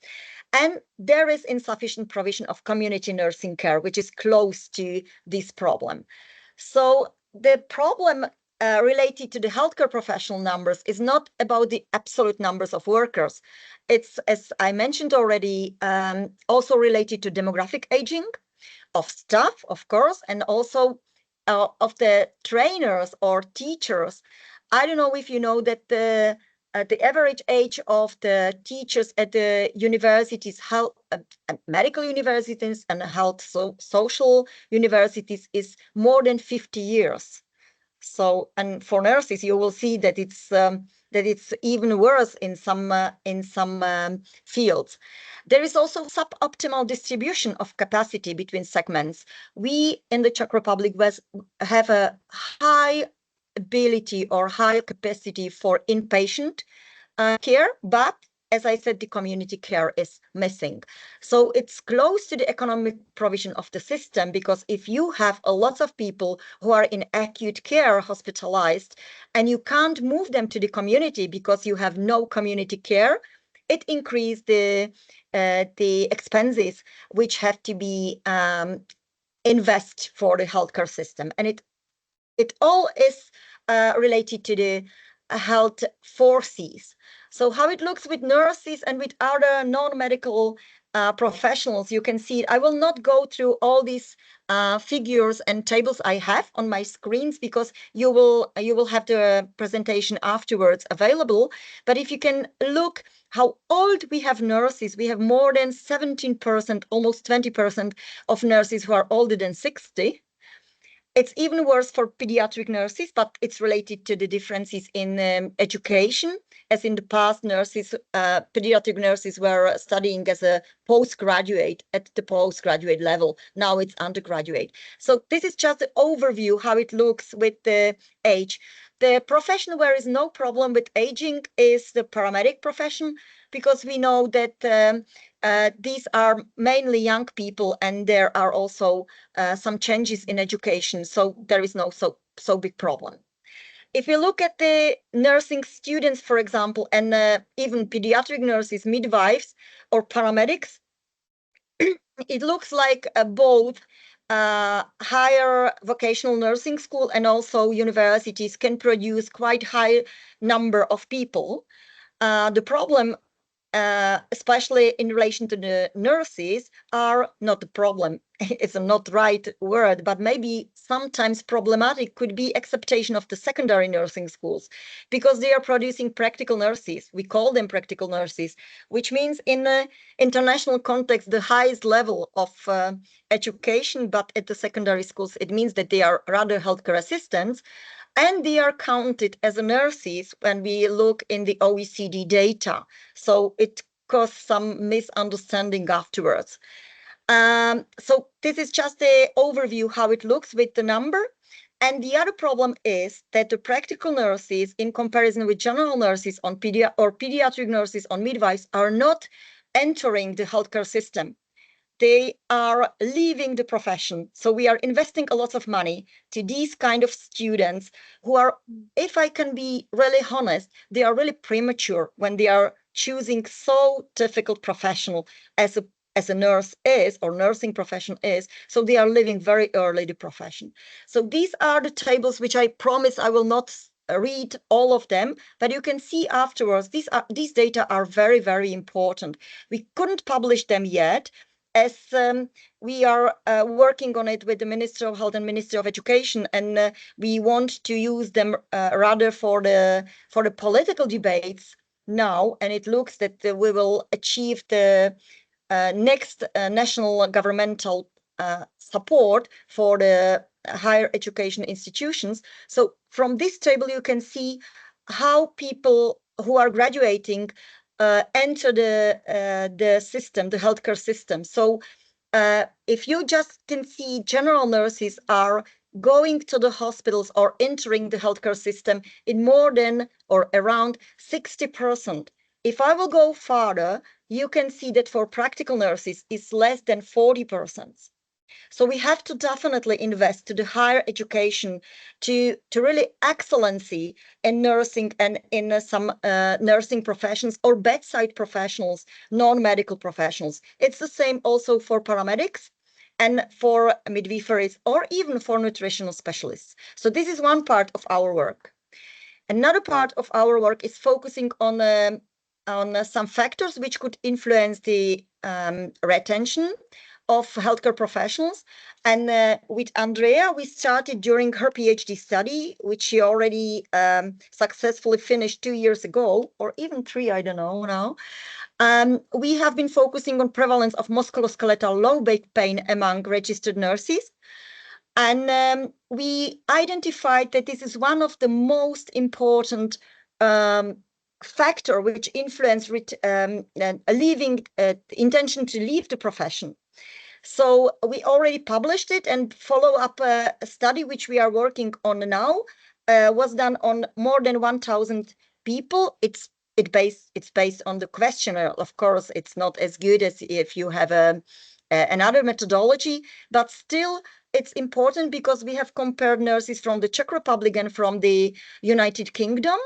And there is insufficient provision of community nursing care, which is close to this problem. So the problem related to the healthcare professional numbers is not about the absolute numbers of workers. It's, as I mentioned already, also related to demographic aging of staff, of course, and also of the trainers or teachers. I don't know if you know that the average age of the teachers at the universities, medical universities and social universities is more than 50 years. So, and for nurses, you will see that it's even worse in some fields. There is also suboptimal distribution of capacity between segments. We in the Czech Republic have a high ability or high capacity for inpatient care, but as I said, the community care is missing. So it's close to the economic provision of the system, because if you have a lot of people who are in acute care hospitalized and you can't move them to the community because you have no community care, it increases the expenses which have to be invest for the healthcare system. And it all is related to the health forces. So how it looks with nurses and with other non-medical professionals, you can see it. I will not go through all these figures and tables I have on my screens, because you will have the presentation afterwards available. But if you can look how old we have nurses, we have more than 17%, almost 20% of nurses who are older than 60. It's even worse for pediatric nurses, but it's related to the differences in education. As in the past, pediatric nurses were studying as a postgraduate at the postgraduate level. Now it's undergraduate. So this is just an overview how it looks with the age. The profession where is no problem with aging is the paramedic profession, because we know that these are mainly young people, and there are also some changes in education. So there is no so big problem. If you look at the nursing students, for example, and even pediatric nurses, midwives, or paramedics, it looks like both higher vocational nursing school and also universities can produce quite high number of people. The problem, especially in relation to the nurses, are not the problem. It's not the right word, but maybe sometimes problematic could be acceptation of the secondary nursing schools, because they are producing practical nurses. We call them practical nurses, which means in the international context, the highest level of education, but at the secondary schools, it means that they are rather healthcare assistants, and they are counted as nurses when we look in the OECD data. So it caused some misunderstanding afterwards. So this is just an overview how it looks with the number. And the other problem is that the practical nurses, in comparison with general nurses on pediatric nurses on midwives, are not entering the healthcare system. They are leaving the profession. So we are investing a lot of money to these kind of students who are, if I can be really honest, they are really premature when they are choosing so difficult professional as a nurse is, or nursing profession is. So they are leaving very early the profession. So these are the tables which I promise I will not read all of them, but you can see afterwards, these data are very, very important. We couldn't publish them yet, as we are working on it with the Ministry of Health and Ministry of Education, and we want to use them rather for the political debates now, and it looks that we will achieve the next national governmental support for the higher education institutions. So from this table, you can see how people who are graduating enter the system, the healthcare system. So if you just can see general nurses are going to the hospitals or entering the healthcare system in more than or around 60%. If I will go farther, you can see that for practical nurses, it's less than 40%. So we have to definitely invest to the higher education, to really excellency in nursing and in some nursing professions or bedside professionals, non-medical professionals. It's the same also for paramedics and for midwiferys or even for nutritional specialists. So this is one part of our work. Another part of our work is focusing on some factors which could influence the retention of healthcare professionals. And with Andrea, we started during her PhD study, which she already successfully finished 2 years ago, or even 3, I don't know now. We have been focusing on prevalence of musculoskeletal low back pain among registered nurses. And we identified that this is one of the most important factor which influence intention to leave the profession. So we already published it, and follow up a study which we are working on now was done on more than 1,000 people. It's based on the questionnaire. Of course, it's not as good as if you have another methodology, but still it's important because we have compared nurses from the Czech Republic and from the United Kingdom.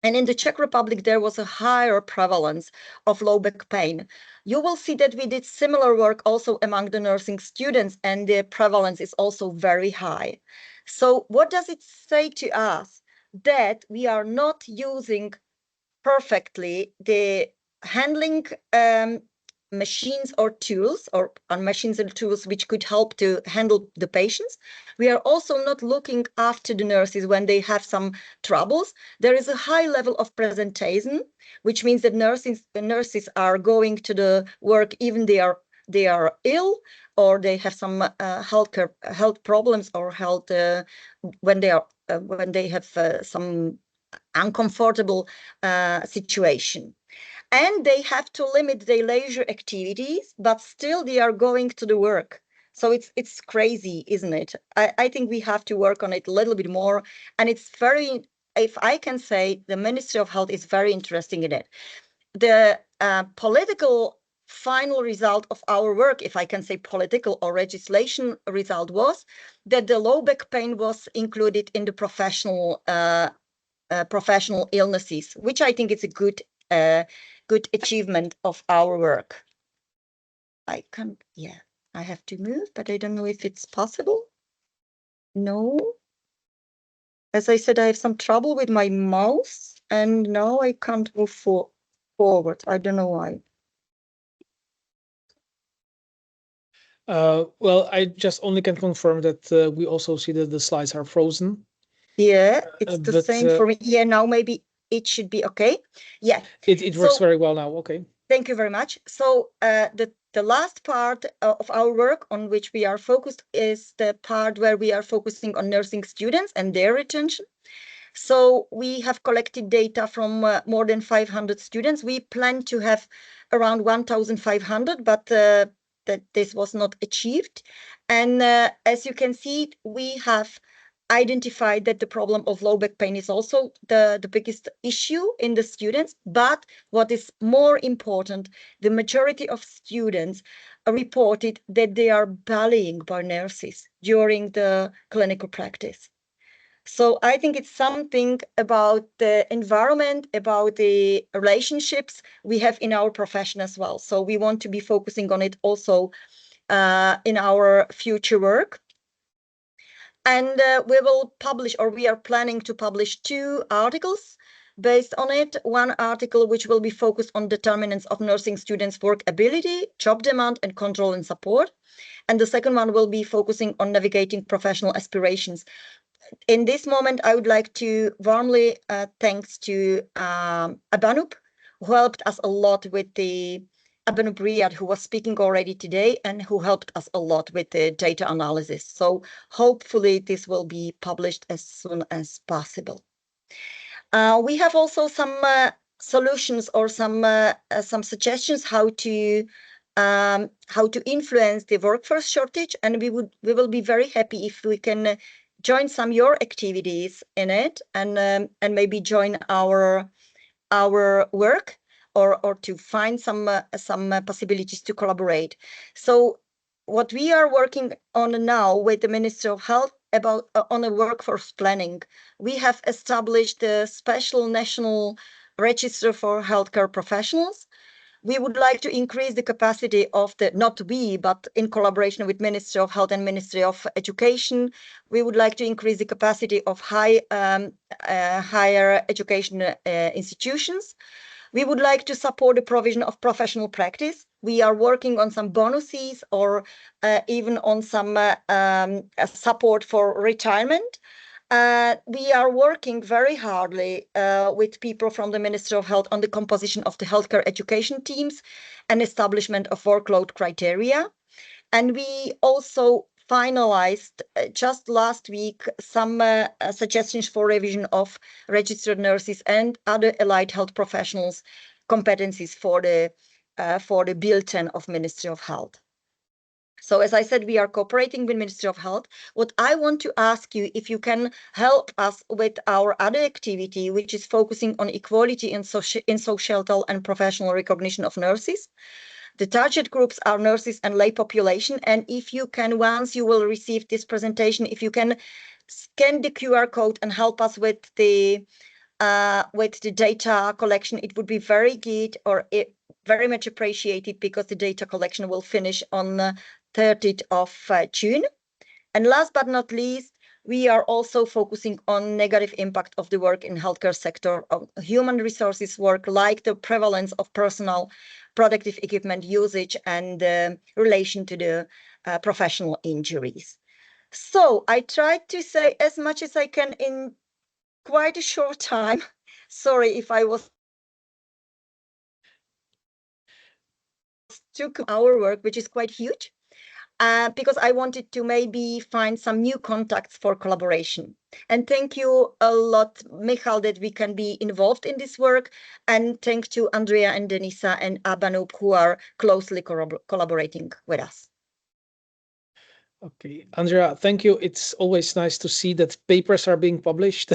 And in the Czech Republic, there was a higher prevalence of low back pain. You will see that we did similar work also among the nursing students, and the prevalence is also very high. So what does it say to us? That we are not using perfectly the handling machines or tools, or machines and tools which could help to handle the patients. We are also not looking after the nurses when they have some troubles. There is a high level of presentation, which means that nurses are going to the work even they are ill, or they have some health problems, or health when they have some uncomfortable situation. And they have to limit their leisure activities, but still they are going to the work. So it's crazy, isn't it? I think we have to work on it a little bit more. And it's very, if I can say, the Ministry of Health is very interesting in it. The political final result of our work, if I can say political or legislation result, was that the low back pain was included in the professional illnesses, which I think is a good achievement of our work. I have to move, but I don't know if it's possible. No. As I said, I have some trouble with my mouse, and now I can't move forward. I don't know why. Well, I just only can confirm that we also see that the slides are frozen. Yeah, it's the same for me. Yeah, now maybe it should be okay. Yeah. It works very well now. Okay. Thank you very much. So the last part of our work on which we are focused is the part where we are focusing on nursing students and their retention. So we have collected data from more than 500 students. We plan to have around 1,500, but that this was not achieved. And as you can see, we have identified that the problem of low back pain is also the biggest issue in the students. But what is more important, the majority of students reported that they are bullying by nurses during the clinical practice. So I think it's something about the environment, about the relationships we have in our profession as well. So we want to be focusing on it also in our future work. And we will publish, or we are planning to publish 2 articles based on it. One article which will be focused on determinants of nursing students' work ability, job demand, and control and support. And the second one will be focusing on navigating professional aspirations. In this moment, I would like to warmly thanks to Abanup, who helped us a lot with the Abanup Riyad, who was speaking already today and who helped us a lot with the data analysis. So hopefully this will be published as soon as possible. We have also some solutions or some suggestions how to influence the workforce shortage, and we will be very happy if we can join some your activities in it, and maybe join our work, or to find some possibilities to collaborate. So what we are working on now with the Ministry of Health about on a workforce planning, we have established a special national register for healthcare professionals. We would like to increase the capacity of the, not we, but in collaboration with Ministry of Health and Ministry of Education, we would like to increase the capacity of higher education institutions. We would like to support the provision of professional practice. We are working on some bonuses, or even on some support for retirement. We are working very hardly with people from the Ministry of Health on the composition of the healthcare education teams and establishment of workload criteria. And we also finalized just last week some suggestions for revision of registered nurses and other allied health professionals competencies for the bulletin of Ministry of Health. So as I said, we are cooperating with Ministry of Health. What I want to ask you, if you can help us with our other activity, which is focusing on equality in societal and professional recognition of nurses. The target groups are nurses and lay population. And if you can, once you will receive this presentation, if you can scan the QR code and help us with the data collection, it would be very good, or very much appreciated, because the data collection will finish on the 30th of June. And last but not least, we are also focusing on negative impact of the work in healthcare sector, of human resources work, like the prevalence of personal productive equipment usage and relation to the professional injuries. So I tried to say as much as I can in quite a short time. Sorry if I was took our work, which is quite huge. Because I wanted to maybe find some new contacts for collaboration. And thank you a lot, Michal, that we can be involved in this work. And thanks to Andrea and Denisa and Abanup, who are closely collaborating with us. Okay, Andrea, thank you. It's always nice to see that papers are being published.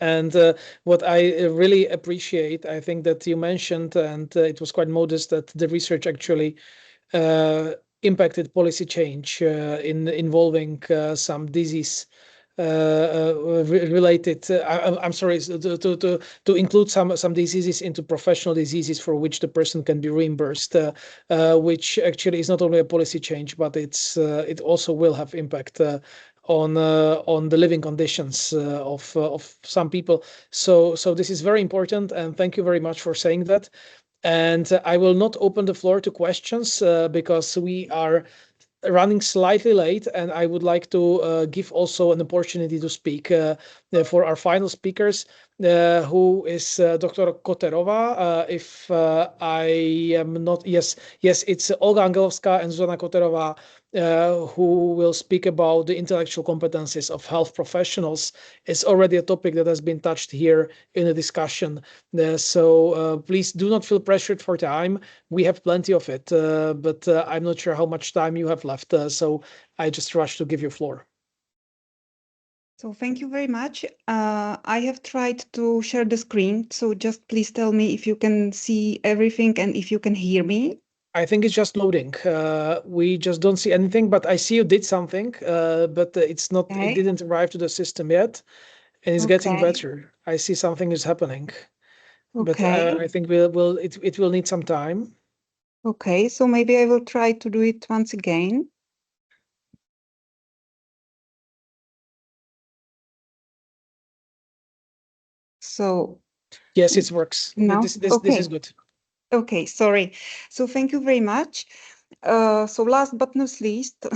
And what I really appreciate, I think that you mentioned, and it was quite modest, that the research actually impacted policy change involving some disease related. I'm sorry, to include some diseases into professional diseases for which the person can be reimbursed, which actually is not only a policy change, but it also will have impact on the living conditions of some people. So this is very important, and thank you very much for saying that. And I will not open the floor to questions because we are running slightly late, and I would like to give also an opportunity to speak for our final speakers, who is Dr. Koterova. If I am not, yes, it's Olga Angelovska and Zuzana Koterova, who will speak about the intellectual competencies of health professionals. It's already a topic that has been touched here in the discussion. So please do not feel pressured for time. We have plenty of it, but I'm not sure how much time you have left. So I just rushed to give you floor. So thank you very much. I have tried to share the screen, so just please tell me if you can see everything and if you can hear me. I think it's just loading. We just don't see anything, but I see you did something, but it's not. Okay. It didn't arrive to the system yet, and it's getting better. I see something is happening, but I think it will need some time. Okay, so maybe I will try to do it once again. So yes, it works. now, This okay. is good. Okay, sorry. So thank you very much. So last but not least,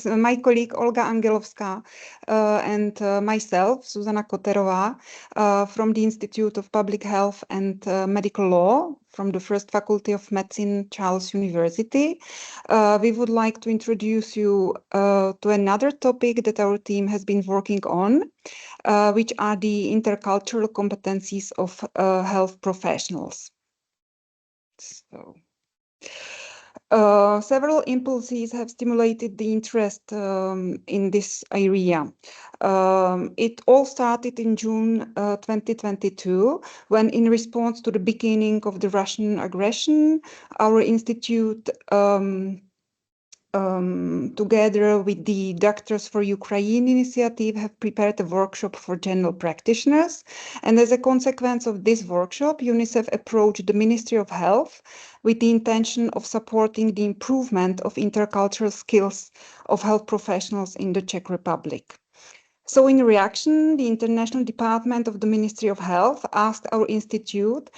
my colleague Olga Angelovská and myself, Zuzana Koterová, from the Institute of Public Health and Medical Law from the First Faculty of Medicine, Charles University. We would like to introduce you to another topic that our team has been working on, which are the intercultural competencies of health professionals. So, several impulses have stimulated the interest in this area. It all started in June 2022, when in response to the beginning of the Russian aggression, our institute together with the Doctors for Ukraine initiative have prepared a workshop for general practitioners. And as a consequence of this workshop, UNICEF approached the Ministry of Health with the intention of supporting the improvement of intercultural skills of health professionals in the Czech Republic. So in reaction, the International Department of the Ministry of Health asked our institute,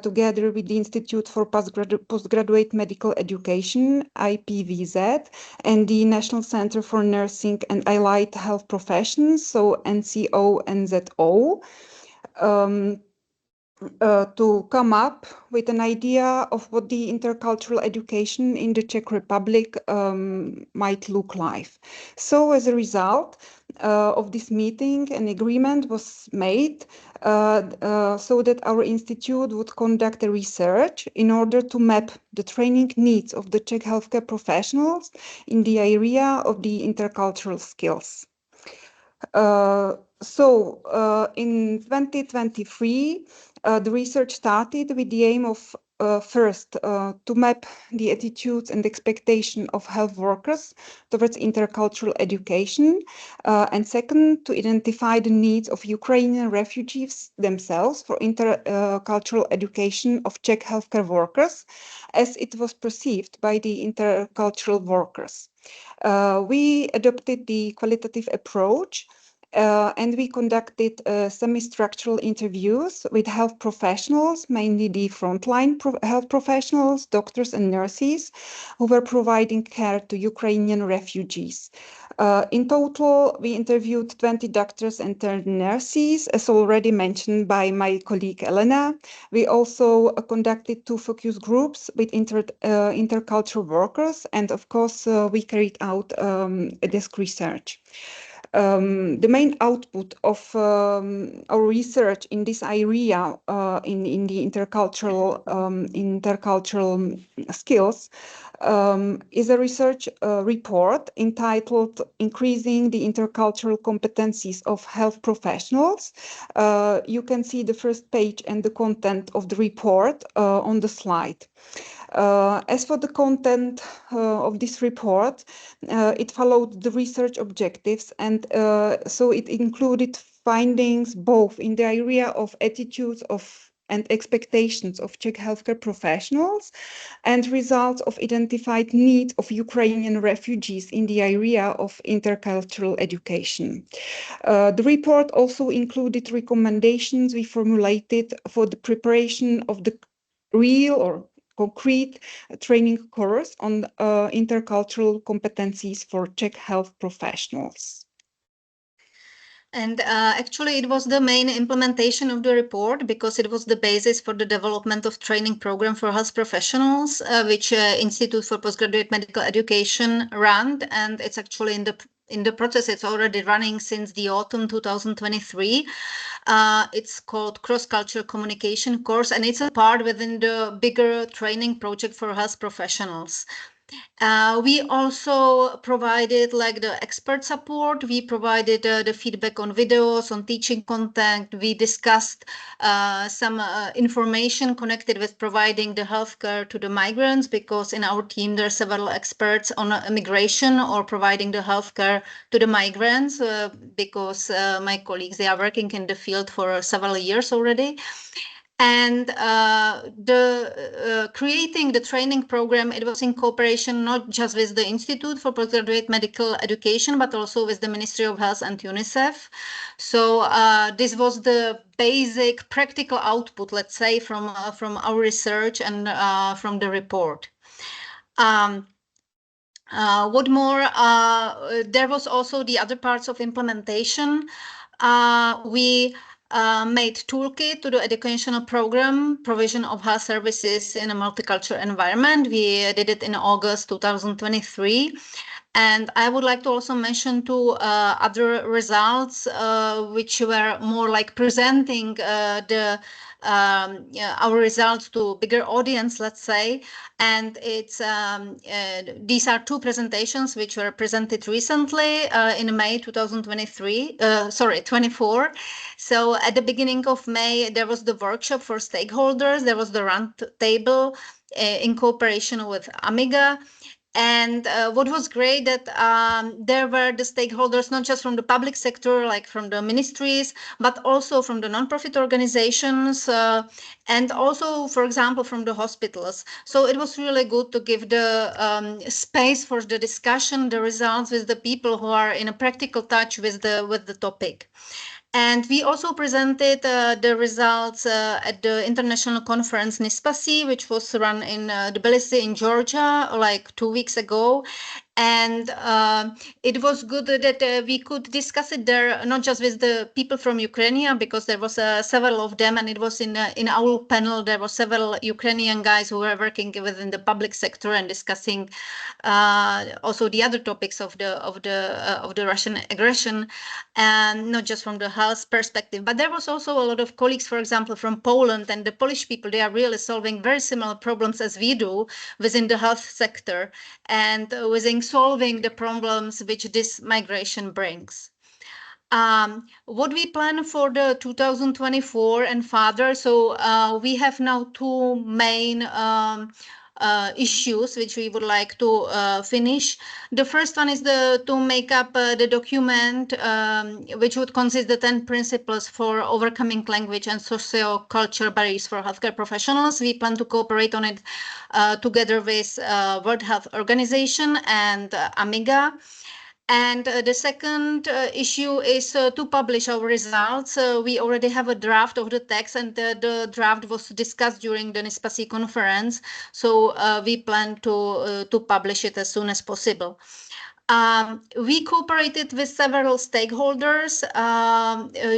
together with the Institute for Postgraduate Medical Education, IPVZ, and the National Center for Nursing and Allied Health Professions, so NCO-NZO, to come up with an idea of what the intercultural education in the Czech Republic might look like. So as a result of this meeting, an agreement was made so that our institute would conduct a research in order to map the training needs of the Czech healthcare professionals in the area of the intercultural skills. In 2023, the research started with the aim of first, to map the attitudes and expectations of health workers towards intercultural education, and second, to identify the needs of Ukrainian refugees themselves for intercultural education of Czech healthcare workers, as it was perceived by the intercultural workers. We adopted the qualitative approach, and we conducted semi-structural interviews with health professionals, mainly the frontline health professionals, doctors and nurses, who were providing care to Ukrainian refugees. In total, we interviewed 20 doctors and 10 nurses, as already mentioned by my colleague Elena. We also conducted 2 focus groups with intercultural workers, and of course, we carried out a desk research. The main output of our research in this area, in the intercultural skills, is a research report entitled "Increasing the Intercultural Competencies of Health Professionals." You can see the first page and the content of the report on the slide. As for the content of this report, it followed the research objectives, and so it included findings both in the area of attitudes and expectations of Czech healthcare professionals and results of identified needs of Ukrainian refugees in the area of intercultural education. The report also included recommendations we formulated for the preparation of the real or concrete training course on intercultural competencies for Czech health professionals. And actually, it was the main implementation of the report because it was the basis for the development of training program for health professionals, which Institute for Postgraduate Medical Education ran, and it's actually in the process. It's already running since the autumn 2023. It's called Cross-Cultural Communication course, and it's a part within the bigger training project for health professionals. We also provided the expert support. We provided the feedback on videos, on teaching content. We discussed some information connected with providing the healthcare to the migrants, because in our team there are several experts on immigration or providing the healthcare to the migrants, because my colleagues, they are working in the field for several years already. And creating the training program, it was in cooperation not just with the Institute for Postgraduate Medical Education, but also with the Ministry of Health and UNICEF. So this was the basic practical output, let's say, from our research and from the report. What more? There was also the other parts of implementation. We made toolkit to the educational program, provision of health services in a multicultural environment. We did it in August 2023. And I would like to also mention two other results, which were more like presenting our results to bigger audience, let's say. And it's these are two presentations which were presented recently in May 24. So at the beginning of May, there was the workshop for stakeholders. There was the round table in cooperation with Amiga. And what was great that there were the stakeholders, not just from the public sector, like from the ministries, but also from the non-profit organizations, and also, for example, from the hospitals. So it was really good to give the space for the discussion, the results with the people who are in a practical touch with the topic. And we also presented the results at the international conference NISPASI, which was run in Tbilisi in Georgia, like 2 weeks ago. And it was good that we could discuss it there, not just with the people from Ukraine, because there was several of them, and it was in our panel, there were several Ukrainian guys who were working within the public sector and discussing also the other topics of the Russian aggression, and not just from the health perspective. But there was also a lot of colleagues, for example, from Poland, and the Polish people, they are really solving very similar problems as we do within the health sector, and within solving the problems which this migration brings. What we plan for the 2024 and further, so we have now two main issues which we would like to finish. The first one is to make up the document which would consist the 10 principles for overcoming language and socio-cultural barriers for healthcare professionals. We plan to cooperate on it together with World Health Organization and Amiga. And the second issue is to publish our results. We already have a draft of the text, and the draft was discussed during the NISPASI conference. So we plan to publish it as soon as possible. We cooperated with several stakeholders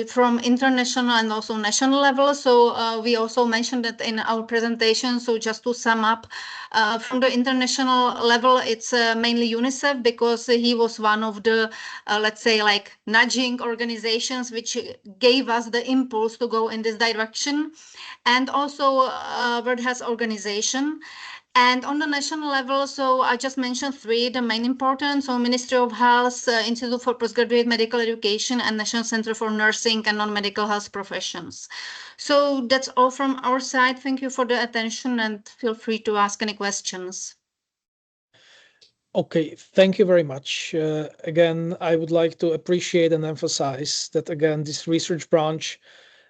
from international and also national level. So we also mentioned that in our presentation. So just to sum up, from the international level, it's mainly UNICEF, because he was one of the, let's say, like nudging organizations which gave us the impulse to go in this direction. And also World Health Organization. And on the national level, so I just mentioned three, the main important. So Ministry of Health, Institute for Postgraduate Medical Education, and National Center for Nursing and Non-Medical Health Professions. So that's all from our side. Thank you for the attention, and feel free to ask any questions. Okay, thank you very much. Again, I would like to appreciate and emphasize that, again, this research branch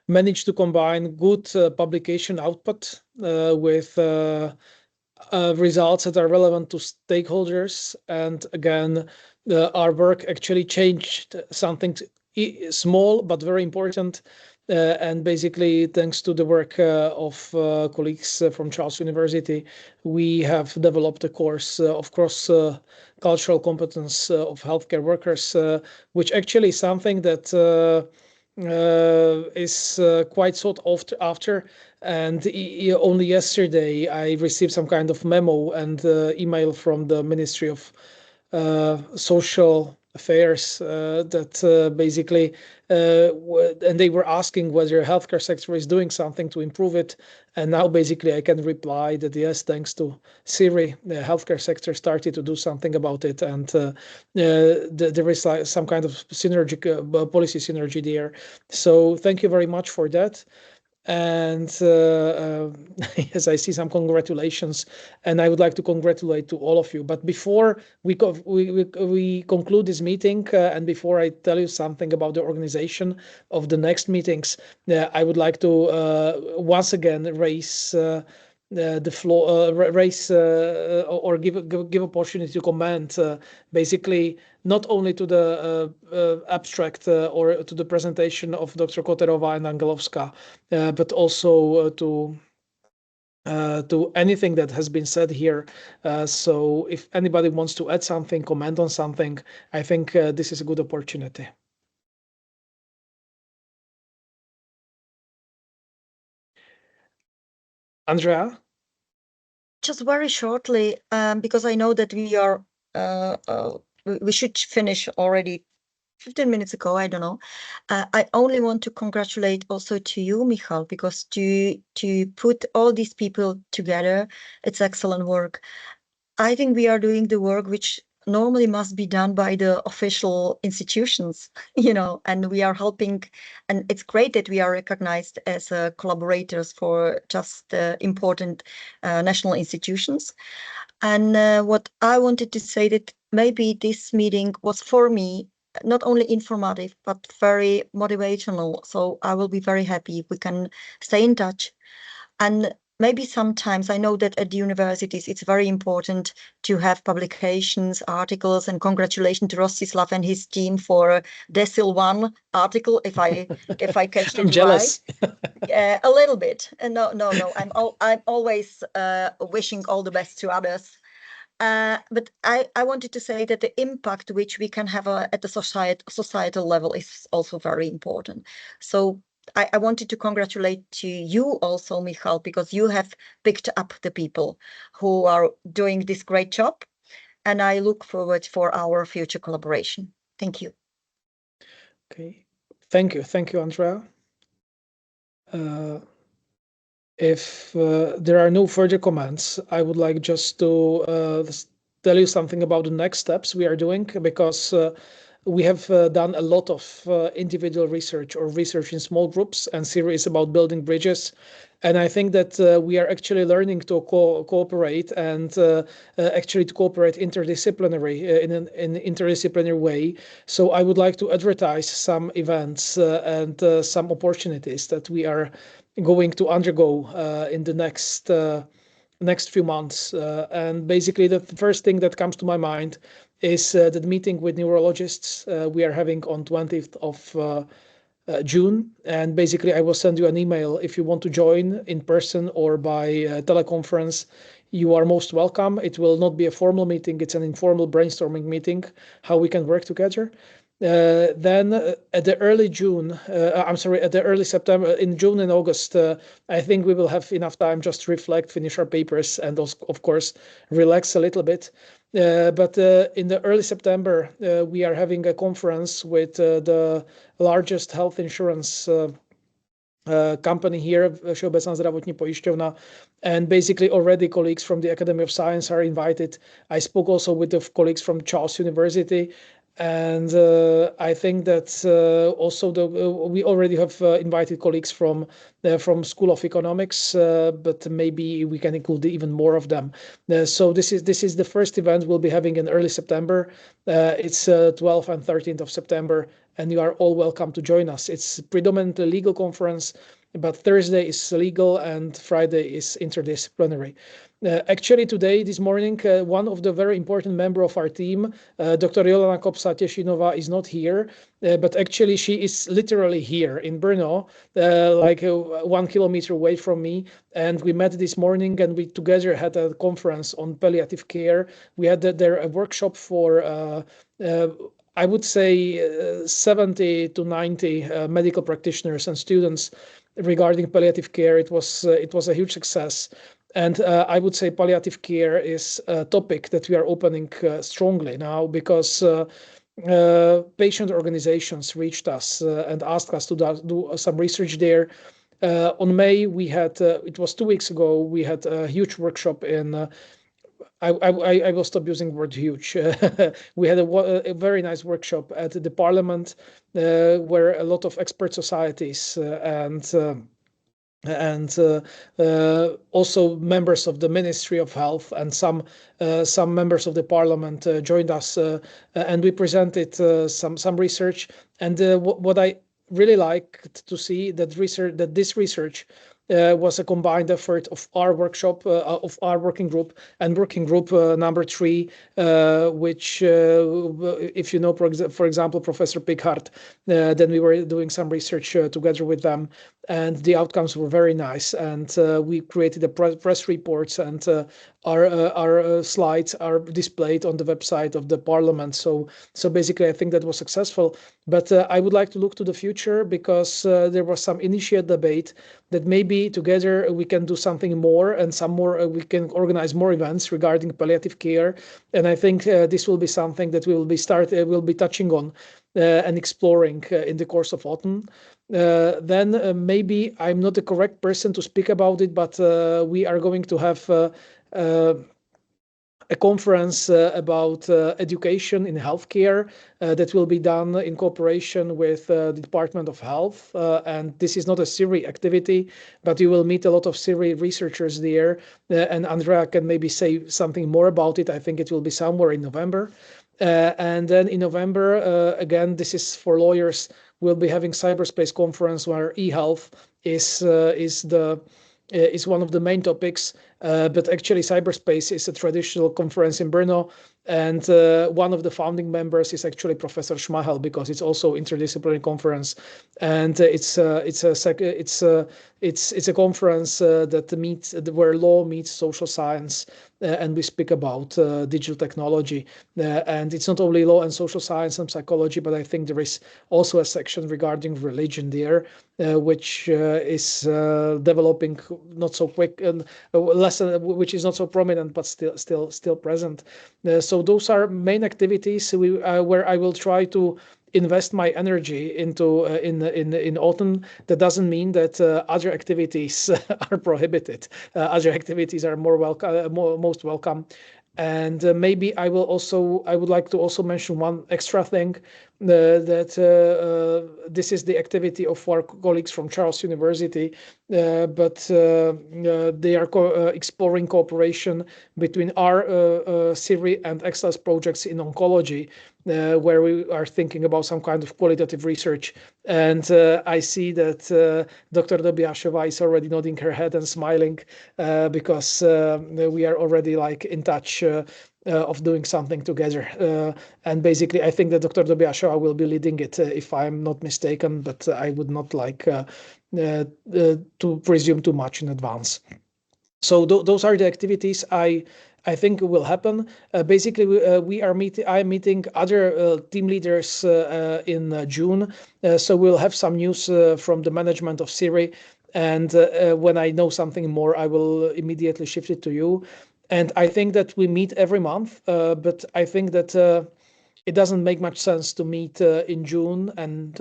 managed to combine good publication output with results that are relevant to stakeholders. And again, our work actually changed something small but very important. And basically, thanks to the work of colleagues from Charles University, we have developed a course of cross-cultural competence of healthcare workers, which actually is something that is quite sought after. And only yesterday I received some kind of memo and email from the Ministry of Social Affairs that basically, and they were asking whether the healthcare sector is doing something to improve it. And now basically I can reply that yes, thanks to SYRI, the healthcare sector started to do something about it. And there is like some kind of synergy, policy synergy there. So thank you very much for that. And as I see some congratulations, and I would like to congratulate to all of you. But before we conclude this meeting, and before I tell you something about the organization of the next meetings, I would like to once again raise the floor, raise or give opportunity to comment, basically not only to the abstract or to the presentation of Dr. Koterova and Angelovska, but also to anything that has been said here. So if anybody wants to add something, comment on something, I think this is a good opportunity. Andrea? Just very shortly, because I know that we are we should finish already 15 minutes ago, I don't know. I only want to congratulate also to you, Michal, because to put all these people together, it's excellent work. I think we are doing the work which normally must be done by the official institutions, you know, and we are helping, and it's great that we are recognized as collaborators for just important national institutions. And what I wanted to say that maybe this meeting was for me not only informative, but very motivational. So I will be very happy if we can stay in touch. And maybe sometimes I know that at the universities, it's very important to have publications, articles, and congratulations to Rostislav and his team for Decil 1 article, if I catch it I'm jealous. right. A little bit. No. I'm always wishing all the best to others. But I wanted to say that the impact which we can have at the societal level is also very important. So I wanted to congratulate to you also, Michal, because you have picked up the people who are doing this great job. And I look forward for our future collaboration. Thank you. Okay. Thank you, Andrea. If there are no further comments, I would like just to tell you something about the next steps we are doing, because we have done a lot of individual research or research in small groups, and SYRI is about building bridges. And I think that we are actually learning to cooperate and actually to cooperate interdisciplinary in an interdisciplinary way. So I would like to advertise some events and some opportunities that we are going to undergo in the next few months. And basically the first thing that comes to my mind is the meeting with neurologists we are having on 20th of June. And basically I will send you an email if you want to join in person or by teleconference. You are most welcome. It will not be a formal meeting. It's an informal brainstorming meeting, how we can work together. Then at the early September, in June and August, I think we will have enough time just to reflect, finish our papers, and also, of course, relax a little bit. But in the early September, we are having a conference with the largest health insurance company here, Všeobecná zdravotní pojišťovna, and basically already colleagues from the Academy of Science are invited. I spoke also with the colleagues from Charles University. And I think that also we already have invited colleagues from School of Economics, but maybe we can include even more of them. So this is the first event we'll be having in early September. It's 12th and 13th of September, and you are all welcome to join us. It's predominantly legal conference, but Thursday is legal and Friday is interdisciplinary. Actually, today, this morning, one of the very important member of our team, Dr. Jolana Kopsa-Tešínová, is not here, but actually she is literally here in Brno, like 1 kilometer away from me. And we met this morning and we together had a conference on palliative care. We had there a workshop for I would say 70 to 90 medical practitioners and students regarding palliative care. It was a huge success. And I would say palliative care is a topic that we are opening strongly now, because patient organizations reached us and asked us to do some research there. On May, we had, it was 2 weeks ago, we had a huge workshop in I will stop using the word huge. We had a very nice workshop at the Parliament where a lot of expert societies and and also members of the Ministry of Health and some members of the Parliament joined us, and we presented some research. And what I really liked to see that this research was a combined effort of our workshop, of our working group, and working group number 3, which, if you know, for example, Professor Pighart, then we were doing some research together with them, and the outcomes were very nice. And we created a press reports, and our slides are displayed on the website of the Parliament. So basically, I think that was successful. But I would like to look to the future, because there was some initial debate that maybe together we can do something more, and we can organize more events regarding palliative care. And I think this will be something that we'll be touching on and exploring in the course of autumn. Then maybe I'm not the correct person to speak about it, but we are going to have a conference about education in healthcare that will be done in cooperation with the Department of Health. And this is not a SYRI activity, but you will meet a lot of SYRI researchers there. And Andrea can maybe say something more about it. I think it will be somewhere in November. And then in November, again, this is for lawyers, we'll be having cyberspace conference where e-health is one of the main topics, but actually cyberspace is a traditional conference in Brno, and one of the founding members is actually Professor Schmachel, because it's also interdisciplinary conference, and it's a conference where law meets social science, and we speak about digital technology, and it's not only law and social science and psychology, but I think there is also a section regarding religion there, which is developing not so quick and which is not so prominent, but still present. So those are main activities where I will try to invest my energy into in autumn. That doesn't mean that other activities are prohibited. Other activities are most welcome. And maybe I would like to also mention one extra thing, that this is the activity of our colleagues from Charles University, but they are exploring cooperation between our SYRI and Excellence projects in oncology, where we are thinking about some kind of qualitative research. And I see that Dr. Dobiashova is already nodding her head and smiling, because we are already in touch of doing something together. And basically, I think that Dr. Dobiashova will be leading it, if I'm not mistaken, but I would not like to presume too much in advance. So those are the activities I think will happen. Basically, I'm meeting other team leaders in June. So we'll have some news from the management of SYRI. And when I know something more, I will immediately shift it to you. And I think that we meet every month, but I think that it doesn't make much sense to meet in June. And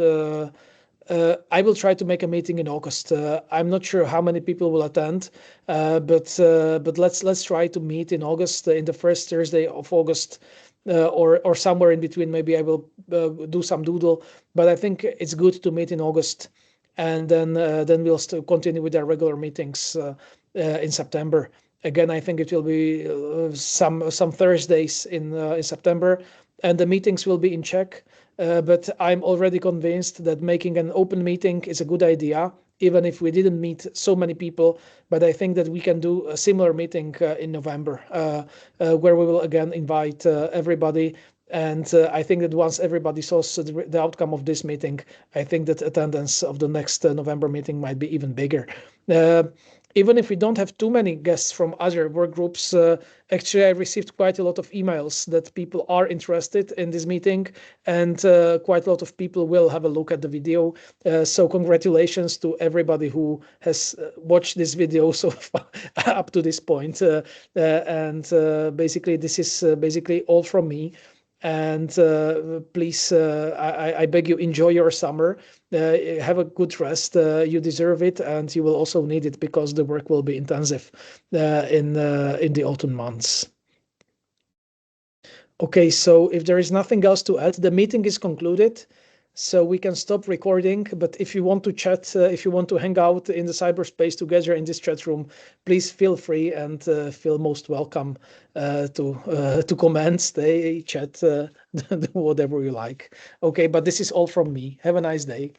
I will try to make a meeting in August. I'm not sure how many people will attend, but let's try to meet in August, in the first Thursday of August, or somewhere in between. Maybe I will do some doodle, but I think it's good to meet in August, and then we'll still continue with our regular meetings in September. Again, I think it will be some Thursdays in September, and the meetings will be in Czech. But I'm already convinced that making an open meeting is a good idea, even if we didn't meet so many people. But I think that we can do a similar meeting in November, where we will again invite everybody. And I think that once everybody saws the outcome of this meeting, I think that attendance of the next November meeting might be even bigger. Even if we don't have too many guests from other work groups, actually I received quite a lot of emails that people are interested in this meeting, and quite a lot of people will have a look at the video. So congratulations to everybody who has watched this video so far up to this point. And basically this is basically all from me. And please, I beg you, enjoy your summer. Have a good rest. You deserve it, and you will also need it, because the work will be intensive in the autumn months. Okay, so if there is nothing else to add, the meeting is concluded. so we can stop recording. But if you want to chat, if you want to hang out in the cyberspace together in this chat room, please feel free and feel most welcome to comment, stay, chat, do whatever you like. Okay, but this is all from me. Have a nice day.